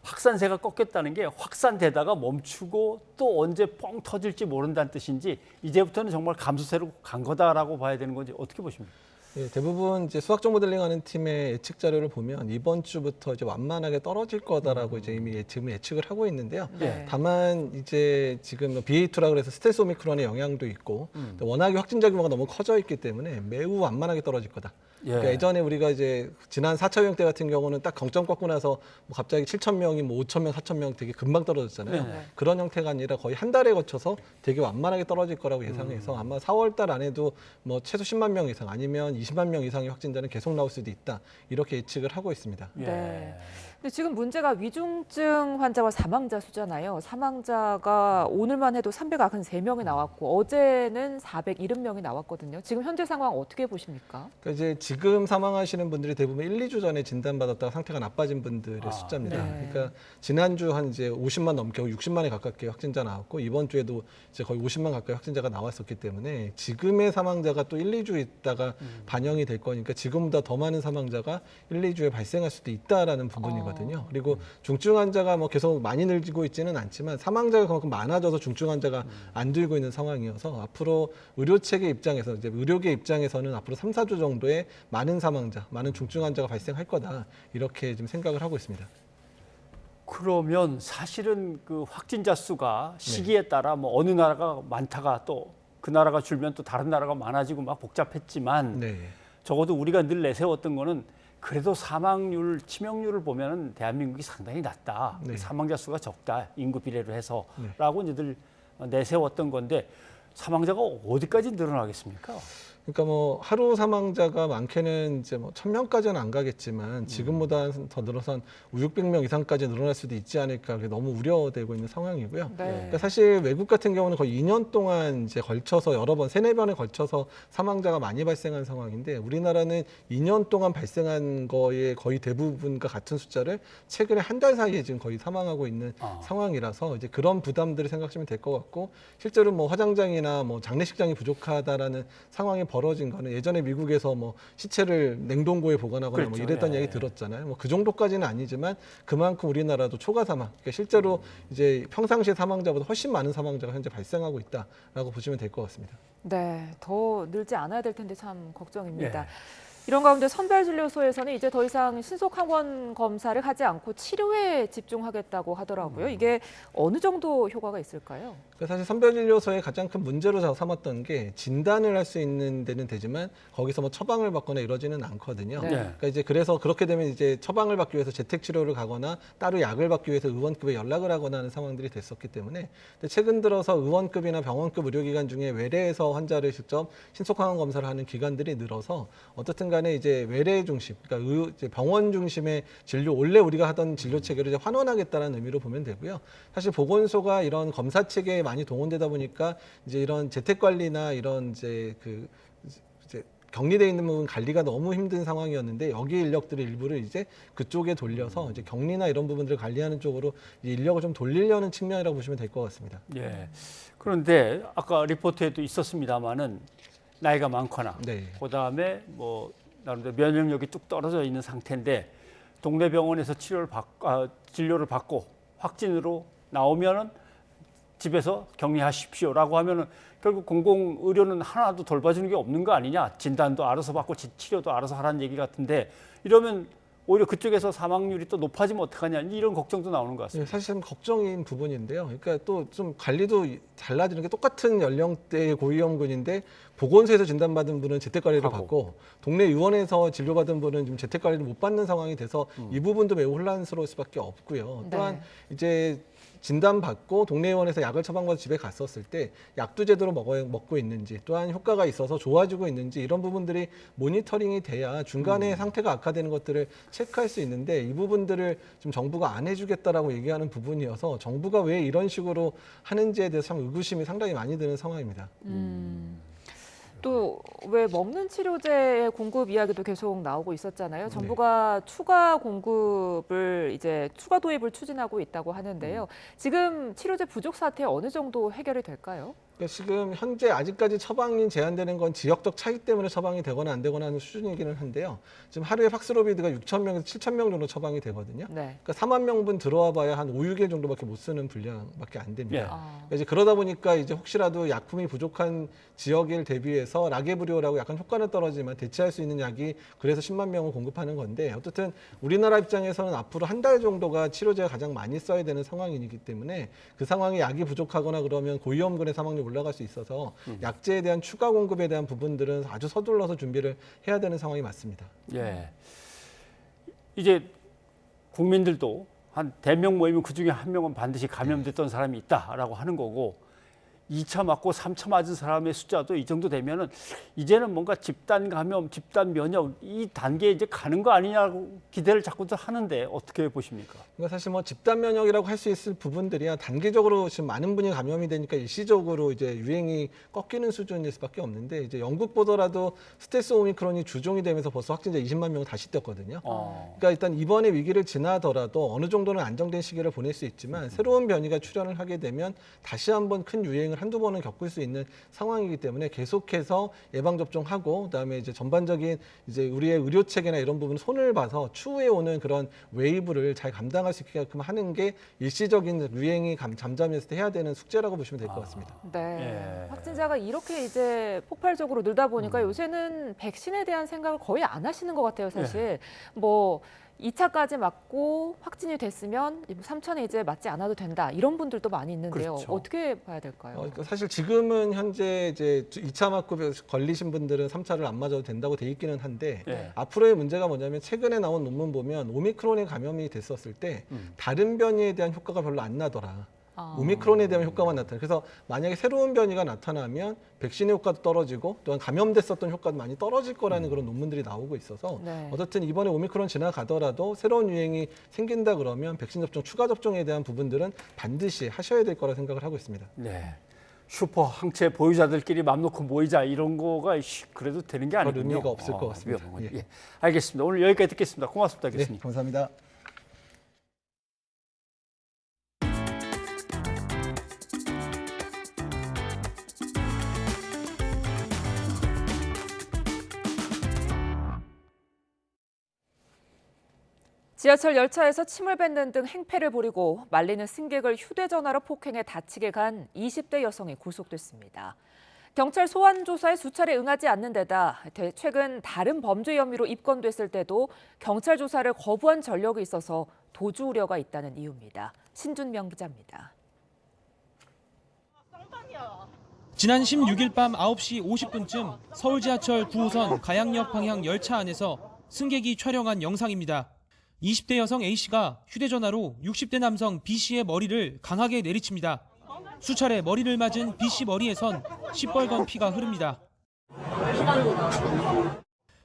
확산세가 꺾였다는 게 확산되다가 멈추고 또 언제 뻥 터질지 모른다는 뜻인지 이제부터는 정말 감소세로 간 거다라고 봐야 되는 건지 어떻게 보십니까? 예, 대부분 이제 수학적 모델링하는 팀의 예측 자료를 보면 이번 주부터 이제 완만하게 떨어질 거다라고 이제 이미 지금 예측을 하고 있는데요. 네. 다만 이제 지금 BA2라 그래서 스텔스 오미크론의 영향도 있고 또 워낙에 확진자 규모가 너무 커져 있기 때문에 매우 완만하게 떨어질 거다. 그러니까 예전에 우리가 이제 지난 4차 유행 때 같은 경우는 딱 정점 꺾고 나서 뭐 갑자기 7,000명이 뭐 5,000명, 4,000명 되게 금방 떨어졌잖아요. 네. 그런 형태가 아니라 거의 한 달에 거쳐서 되게 완만하게 떨어질 거라고 예상해서 아마 4월 달 안에도 뭐 최소 10만 명 이상 아니면 20만 명 이상의 확진자는 계속 나올 수도 있다. 이렇게 예측을 하고 있습니다. 네. 근데 지금 문제가 위중증 환자와 사망자 수잖아요. 사망자가 오늘만 해도 393명이 나왔고 어제는 470명이 나왔거든요. 지금 현재 상황 어떻게 보십니까? 그러니까 이제 지금 사망하시는 분들이 대부분 1, 2주 전에 진단받았다가 상태가 나빠진 분들의 숫자입니다. 네. 그러니까 지난주 한 이제 50만 넘게 60만에 가깝게 확진자 나왔고 이번 주에도 이제 거의 50만 가까이 확진자가 나왔었기 때문에 지금의 사망자가 또 1, 2주 있다가 반영이 될 거니까 지금보다 더 많은 사망자가 1, 2주에 발생할 수도 있다라는 부분이거든요. 그리고 중증 환자가 뭐 계속 많이 늘고 있지는 않지만 사망자가 그만큼 많아져서 중증 환자가 안 들고 있는 상황이어서 앞으로 의료 체계 입장에서 이제 의료계 입장에서는 앞으로 3, 4주 정도의 많은 사망자, 많은 중증 환자가 발생할 거다 이렇게 지금 생각을 하고 있습니다. 그러면 사실은 그 확진자 수가 시기에 따라 뭐 어느 나라가 많다가 또 그 나라가 줄면 또 다른 나라가 많아지고 막 복잡했지만 적어도 우리가 늘 내세웠던 거는 그래도 사망률, 치명률을 보면은 대한민국이 상당히 낮다. 사망자 수가 적다. 인구 비례로 해서라고 이제 늘 내세웠던 건데 사망자가 어디까지 늘어나겠습니까? 그러니까 뭐 하루 사망자가 많게는 이제 뭐 1,000명까지는 안 가겠지만 지금보다 더 늘어서 한 500~600명 이상까지 늘어날 수도 있지 않을까 너무 우려되고 있는 상황이고요. 그러니까 사실 외국 같은 경우는 거의 2년 동안 이제 걸쳐서 여러 번 3~4번에 걸쳐서 사망자가 많이 발생한 상황인데 우리나라는 2년 동안 발생한 거의 거의 대부분과 같은 숫자를 최근에 한 달 사이에 지금 거의 사망하고 있는 상황이라서 이제 그런 부담들을 생각하시면 될 것 같고 실제로 뭐 화장장이나 뭐 장례식장이 부족하다라는 상황이 벌어진 거는 예전에 미국에서 뭐 시체를 냉동고에 보관하거나 뭐 이랬던 얘기 들었잖아요. 뭐 그 정도까지는 아니지만 그만큼 우리나라도 초과 사망, 그러니까 실제로 이제 평상시 사망자보다 훨씬 많은 사망자가 현재 발생하고 있다라고 보시면 될 것 같습니다. 네, 더 늘지 않아야 될 텐데 참 걱정입니다. 이런 가운데 선별진료소에서는 이제 더 이상 신속 항원 검사를 하지 않고 치료에 집중하겠다고 하더라고요. 이게 어느 정도 효과가 있을까요? 사실 선별진료소의 가장 큰 문제로 삼았던 게 진단을 할 수 있는 데는 되지만 거기서 뭐 처방을 받거나 이러지는 않거든요. 네. 그러니까 이제 그래서 그렇게 되면 이제 처방을 받기 위해서 재택치료를 가거나 따로 약을 받기 위해서 의원급에 연락을 하거나 하는 상황들이 됐었기 때문에 근데 최근 들어서 의원급이나 병원급 의료기관 중에 외래에서 환자를 직접 신속항원 검사를 하는 기관들이 늘어서 어떻든 간에 이제 외래 중심, 그러니까 이제 병원 중심의 진료, 원래 우리가 하던 진료 체계를 이제 환원하겠다는 의미로 보면 되고요. 사실 보건소가 이런 검사 체계에 많이 동원되다 보니까 이제 이런 재택 관리나 이런 이제 이제 격리돼 있는 부분 관리가 너무 힘든 상황이었는데 여기 인력들의 일부를 이제 그쪽에 돌려서 이제 격리나 이런 부분들을 관리하는 쪽으로 인력을 좀 돌리려는 측면이라고 보시면 될 것 같습니다. 예. 그런데 아까 리포트에도 있었습니다만은 나이가 많거나 네. 그다음에 뭐 나름대로 면역력이 뚝 떨어져 있는 상태인데 동네 병원에서 진료를 받고 확진으로 나오면은 집에서 격리하십시오라고 하면은 결국 공공 의료는 하나도 돌봐주는 게 없는 거 아니냐? 진단도 알아서 받고 치료도 알아서 하라는 얘기 같은데 이러면 오히려 그쪽에서 사망률이 또 높아지면 어떡하냐 이런 걱정도 나오는 것 같습니다. 네, 사실 좀 걱정인 부분인데요. 그러니까 또 좀 관리도 달라지는 게 똑같은 연령대의 고위험군인데 보건소에서 진단받은 분은 재택관리를 받고 동네 의원에서 진료받은 분은 좀 재택관리를 못 받는 상황이 돼서 이 부분도 매우 혼란스러울 수밖에 없고요. 또한 이제 진단받고 동네 의원에서 약을 처방받아 집에 갔었을 때 약도 제대로 먹고 있는지 또한 효과가 있어서 좋아지고 있는지 이런 부분들이 모니터링이 돼야 중간에 상태가 악화되는 것들을 체크할 수 있는데 이 부분들을 좀 정부가 안 해주겠다라고 얘기하는 부분이어서 정부가 왜 이런 식으로 하는지에 대해서 참 의구심이 상당히 많이 드는 상황입니다. 또 왜 먹는 치료제의 공급 이야기도 계속 나오고 있었잖아요. 정부가 추가 공급을 이제 추가 도입을 추진하고 있다고 하는데요. 지금 치료제 부족 사태 어느 정도 해결이 될까요? 지금 현재 아직까지 처방이 제한되는 건 지역적 차이 때문에 처방이 되거나 안 되거나 하는 수준이기는 한데요. 지금 하루에 팍스로비드가 6,000명에서 7,000명 정도 처방이 되거든요. 네. 그러니까 4만 명분 들어와 봐야 한 5, 6일 정도밖에 못 쓰는 분량밖에 안 됩니다. 예. 그러니까 이제 그러다 보니까 이제 혹시라도 약품이 부족한 지역을 대비해서 라게브리오라고 약간 효과는 떨어지지만 대체할 수 있는 약이 그래서 10만 명을 공급하는 건데 어쨌든 우리나라 입장에서는 앞으로 한 달 정도가 치료제가 가장 많이 써야 되는 상황이기 때문에 그 상황에 약이 부족하거나 그러면 고위험군의 사망률이 올라갈 수 있어서 약제에 대한 추가 공급에 대한 부분들은 아주 서둘러서 준비를 해야 되는 상황이 맞습니다. 예. 이제 국민들도 한 대명 모이면 그중에 한 명은 반드시 감염됐던 사람이 있다라고 하는 거고 2차 맞고 3차 맞은 사람의 숫자도 이 정도 되면은 이제는 뭔가 집단 감염, 집단 면역 이 단계에 이제 가는 거 아니냐고 기대를 자꾸도 하는데 어떻게 보십니까? 그러니까 사실 뭐 집단 면역이라고 할 수 있을 부분들이야 단기적으로 지금 많은 분이 감염이 되니까 일시적으로 이제 유행이 꺾이는 수준일 수밖에 없는데 이제 영국 보더라도 스텔스 오미크론이 주종이 되면서 벌써 확진자 20만 명을 다시 떴거든요. 그러니까 일단 이번에 위기를 지나더라도 어느 정도는 안정된 시기를 보낼 수 있지만 새로운 변이가 출현을 하게 되면 다시 한번 큰 유행을 한두 번은 겪을 수 있는 상황이기 때문에 계속해서 예방 접종하고 그다음에 이제 전반적인 이제 우리의 의료 체계나 이런 부분 손을 봐서 추후에 오는 그런 웨이브를 잘 감당할 수 있게끔 하는 게 일시적인 유행이 잠잠했을 때 해야 되는 숙제라고 보시면 될 것 같습니다. 네. 확진자가 이렇게 이제 폭발적으로 늘다 보니까 요새는 백신에 대한 생각을 거의 안 하시는 것 같아요, 사실. 뭐 2차까지 맞고 확진이 됐으면 3차는 이제 맞지 않아도 된다. 이런 분들도 많이 있는데요. 그렇죠. 어떻게 봐야 될까요? 그러니까 사실 지금은 현재 이제 2차 맞고 걸리신 분들은 3차를 안 맞아도 된다고 돼 있기는 한데 앞으로의 문제가 뭐냐면 최근에 나온 논문 보면 오미크론에 감염이 됐었을 때 다른 변이에 대한 효과가 별로 안 나더라. 오미크론에 대한 효과만 나타나. 그래서 만약에 새로운 변이가 나타나면 백신의 효과도 떨어지고 또한 감염됐었던 효과도 많이 떨어질 거라는 그런 논문들이 나오고 있어서 어쨌든 이번에 오미크론 지나가더라도 새로운 유행이 생긴다 그러면 백신 접종, 추가 접종에 대한 부분들은 반드시 하셔야 될 거라 생각을 하고 있습니다. 네. 슈퍼 항체 보유자들끼리 맘 놓고 모이자 이런 거가 그래도 되는 게 아니군요. 의미가 없을 것 같습니다. 예. 알겠습니다. 오늘 여기까지 듣겠습니다. 고맙습니다, 교수님. 네, 감사합니다. 지하철 열차에서 침을 뱉는 등 행패를 부리고 말리는 승객을 휴대전화로 폭행해 다치게 간 20대 여성이 구속됐습니다. 경찰 소환 조사에 수차례 응하지 않는 데다 최근 다른 범죄 혐의로 입건됐을 때도 경찰 조사를 거부한 전력이 있어서 도주 우려가 있다는 이유입니다. 신준명 기자입니다. 지난 16일 밤 9시 50분쯤 서울 지하철 9호선 가양역 방향 열차 안에서 승객이 촬영한 영상입니다. 20대 여성 A씨가 휴대전화로 60대 남성 B씨의 머리를 강하게 내리칩니다. 수차례 머리를 맞은 B씨 머리에선 시뻘건 피가 흐릅니다.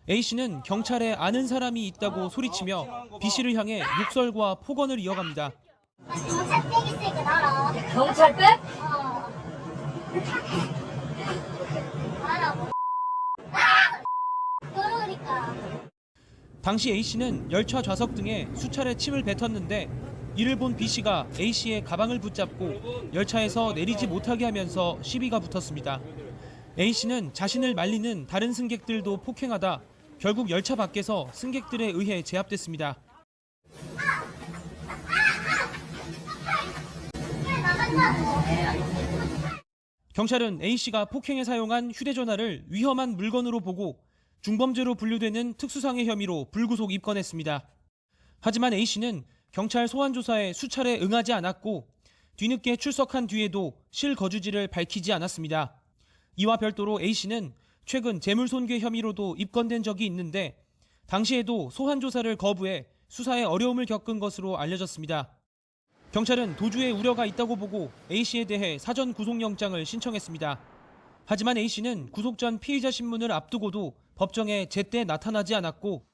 A씨는 경찰에 아는 사람이 있다고 소리치며 B씨를 향해 욕설과 폭언을 이어갑니다. 경찰백 있으니까 알아. 경찰백? 알아. 그러니까. 당시 A씨는 열차 좌석 등에 수차례 침을 뱉었는데 이를 본 B씨가 A씨의 가방을 붙잡고 열차에서 내리지 못하게 하면서 시비가 붙었습니다. A씨는 자신을 말리는 다른 승객들도 폭행하다 결국 열차 밖에서 승객들에 의해 제압됐습니다. 경찰은 A씨가 폭행에 사용한 휴대전화를 위험한 물건으로 보고 중범죄로 분류되는 특수상해 혐의로 불구속 입건했습니다. 하지만 A씨는 경찰 소환 조사에 수차례 응하지 않았고 뒤늦게 출석한 뒤에도 실거주지를 밝히지 않았습니다. 이와 별도로 A씨는 최근 재물손괴 혐의로도 입건된 적이 있는데 당시에도 소환 조사를 거부해 수사에 어려움을 겪은 것으로 알려졌습니다. 경찰은 도주에 우려가 있다고 보고 A씨에 대해 사전 구속영장을 신청했습니다. 하지만 A씨는 구속 전 피의자 신문을 앞두고도 법정에 제때 나타나지 않았고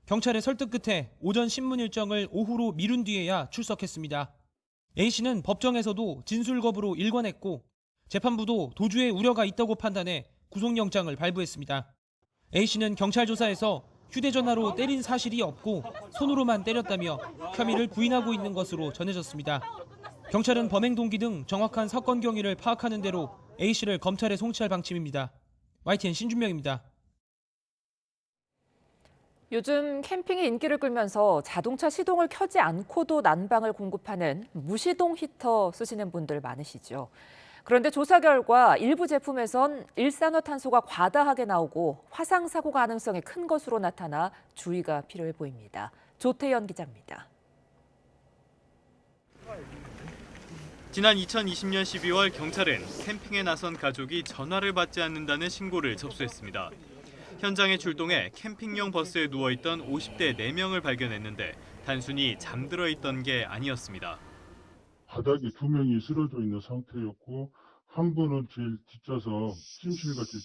경찰의 설득 끝에 오전 신문 일정을 오후로 미룬 뒤에야 출석했습니다. A씨는 법정에서도 진술 거부로 일관했고 재판부도 도주에 우려가 있다고 판단해 구속영장을 발부했습니다. A씨는 경찰 조사에서 휴대전화로 때린 사실이 없고 손으로만 때렸다며 혐의를 부인하고 있는 것으로 전해졌습니다. 경찰은 범행 동기 등 정확한 사건 경위를 파악하는 대로 A씨를 검찰에 송치할 방침입니다. YTN 신준명입니다. 요즘 캠핑이 인기를 끌면서 자동차 시동을 켜지 않고도 난방을 공급하는 무시동 히터 쓰시는 분들 많으시죠. 그런데 조사 결과 일부 제품에선 일산화탄소가 과다하게 나오고 화상 사고 가능성이 큰 것으로 나타나 주의가 필요해 보입니다. 조태연 기자입니다. 지난 2020년 12월 경찰은 캠핑에 나선 가족이 전화를 받지 않는다는 신고를 접수했습니다. 현장에 출동해 캠핑용 버스에 누워있던 50대 4명을 발견했는데 단순히 잠들어 있던 게 아니었습니다. 바닥에 2명이 쓰러져 있는 상태였고 한 분은 제일 뒷좌석 침실같이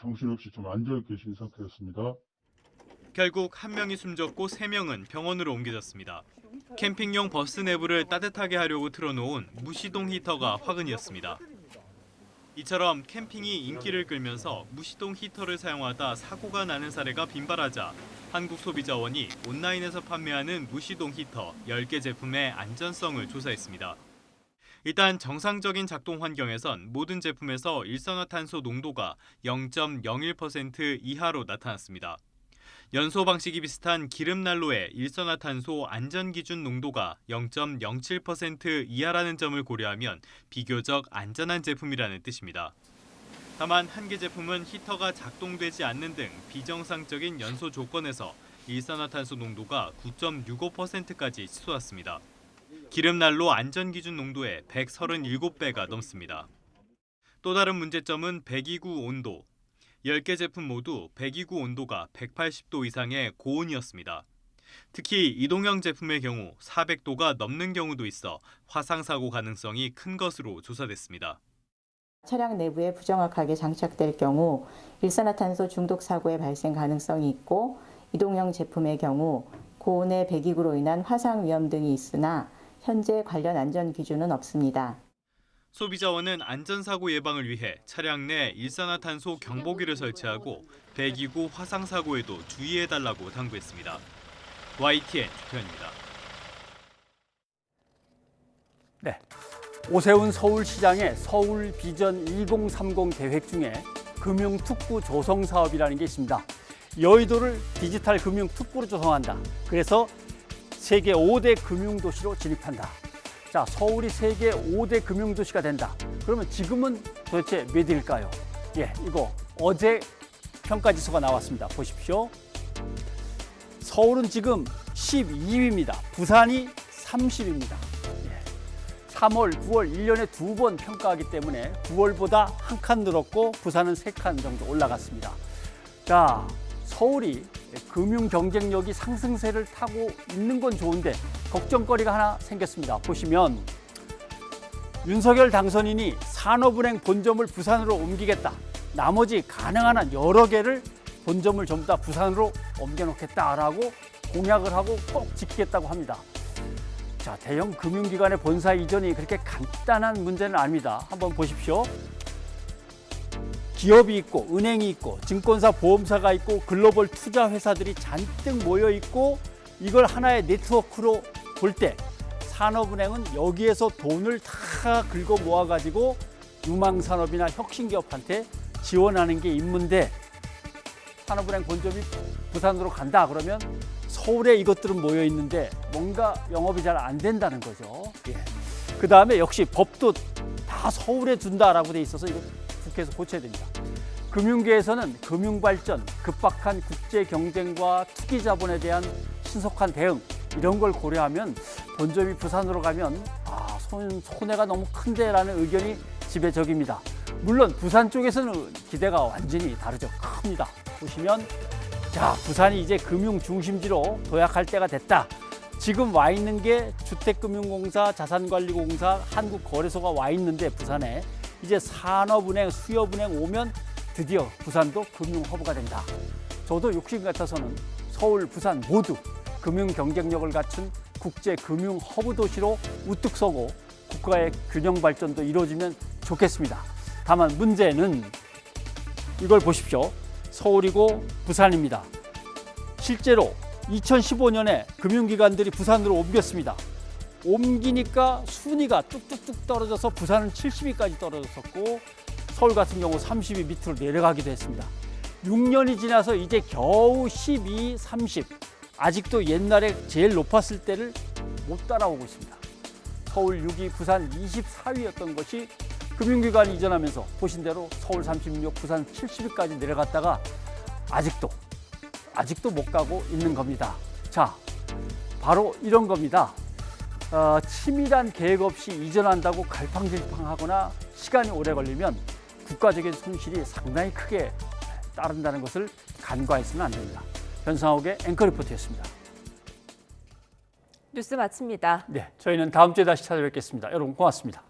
정신없이 좀 앉아 계신 상태였습니다. 결국 1명이 숨졌고 3명은 병원으로 옮겨졌습니다. 캠핑용 버스 내부를 따뜻하게 하려고 틀어놓은 무시동 히터가 화근이었습니다. 이처럼 캠핑이 인기를 끌면서 무시동 히터를 사용하다 사고가 나는 사례가 빈발하자 한국소비자원이 온라인에서 판매하는 무시동 히터 10개 제품의 안전성을 조사했습니다. 일단 정상적인 작동 환경에선 모든 제품에서 일산화탄소 농도가 0.01% 이하로 나타났습니다. 연소 방식이 비슷한 기름난로의 일산화탄소 안전기준 농도가 0.07% 이하라는 점을 고려하면 비교적 안전한 제품이라는 뜻입니다. 다만 한 개 제품은 히터가 작동되지 않는 등 비정상적인 연소 조건에서 일산화탄소 농도가 9.65%까지 치솟았습니다. 기름난로 안전기준 농도의 137배가 넘습니다. 또 다른 문제점은 배기구 온도. 10개 제품 모두 배기구 온도가 180도 이상의 고온이었습니다. 특히 이동형 제품의 경우 400도가 넘는 경우도 있어 화상사고 가능성이 큰 것으로 조사됐습니다. 차량 내부에 부정확하게 장착될 경우 일산화탄소 중독 사고의 발생 가능성이 있고 이동형 제품의 경우 고온의 배기구로 인한 화상 위험 등이 있으나 현재 관련 안전 기준은 없습니다. 소비자원은 안전사고 예방을 위해 차량 내 일산화탄소 경보기를 설치하고 배기구 화상사고에도 주의해달라고 당부했습니다. YTN 조태현입니다. 네, 오세훈 서울시장의 서울 비전 2030 계획 중에 금융특구 조성 사업이라는 게 있습니다. 여의도를 디지털 금융특구로 조성한다. 그래서 세계 5대 금융도시로 진입한다. 자, 서울이 세계 5대 금융도시가 된다. 그러면 지금은 도대체 몇 위일까요? 예, 이거 어제 평가지수가 나왔습니다. 보십시오. 서울은 지금 12위입니다. 부산이 30위입니다. 예. 3월, 9월 1년에 2번 평가하기 때문에 9월보다 한 칸 늘었고 부산은 3칸 정도 올라갔습니다. 자, 서울이 금융 경쟁력이 상승세를 타고 있는 건 좋은데 걱정거리가 하나 생겼습니다. 보시면 윤석열 당선인이 산업은행 본점을 부산으로 옮기겠다. 나머지 가능한 한 여러 개를 본점을 전부 다 부산으로 옮겨놓겠다라고 공약을 하고 꼭 지키겠다고 합니다. 자, 대형 금융기관의 본사 이전이 그렇게 간단한 문제는 아닙니다. 한번 보십시오. 기업이 있고 은행이 있고 증권사 보험사가 있고 글로벌 투자 회사들이 잔뜩 모여 있고 이걸 하나의 네트워크로 볼 때 산업은행은 여기에서 돈을 다 긁어 모아가지고 유망산업이나 혁신기업한테 지원하는 게 임무인데 산업은행 본점이 부산으로 간다 그러면 서울에 이것들은 모여 있는데 뭔가 영업이 잘 안 된다는 거죠. 예. 그 다음에 역시 법도 다 서울에 둔다라고 돼 있어서 이거 국회에서 고쳐야 됩니다. 금융계에서는 금융발전, 급박한 국제 경쟁과 투기 자본에 대한 신속한 대응 이런 걸 고려하면 본점이 부산으로 가면 손해가 너무 큰데라는 의견이 지배적입니다. 물론 부산 쪽에서는 기대가 완전히 다르죠. 큽니다. 보시면 자, 부산이 이제 금융 중심지로 도약할 때가 됐다. 지금 와 있는 게 주택금융공사, 자산관리공사, 한국거래소가 와 있는데 부산에 이제 산업은행, 수협은행 오면 드디어 부산도 금융허브가 된다. 저도 욕심 같아서는 서울, 부산 모두 금융 경쟁력을 갖춘 국제 금융 허브 도시로 우뚝 서고 국가의 균형 발전도 이루어지면 좋겠습니다. 다만 문제는 이걸 보십시오. 서울이고 부산입니다. 실제로 2015년에 금융기관들이 부산으로 옮겼습니다. 옮기니까 순위가 뚝뚝뚝 떨어져서 부산은 70위까지 떨어졌었고 서울 같은 경우 30위 밑으로 내려가기도 했습니다. 6년이 지나서 이제 겨우 12, 30. 아직도 옛날에 제일 높았을 때를 못 따라오고 있습니다. 서울 6위, 부산 24위였던 것이 금융기관이 이전하면서 보신 대로 서울 36, 부산 70위까지 내려갔다가 아직도 못 가고 있는 겁니다. 자, 바로 이런 겁니다. 치밀한 계획 없이 이전한다고 갈팡질팡하거나 시간이 오래 걸리면 국가적인 손실이 상당히 크게 따른다는 것을 간과해서는 안 됩니다. 변상욱의 앵커 리포트였습니다. 뉴스 마칩니다. 네, 저희는 다음 주에 다시 찾아뵙겠습니다. 여러분 고맙습니다.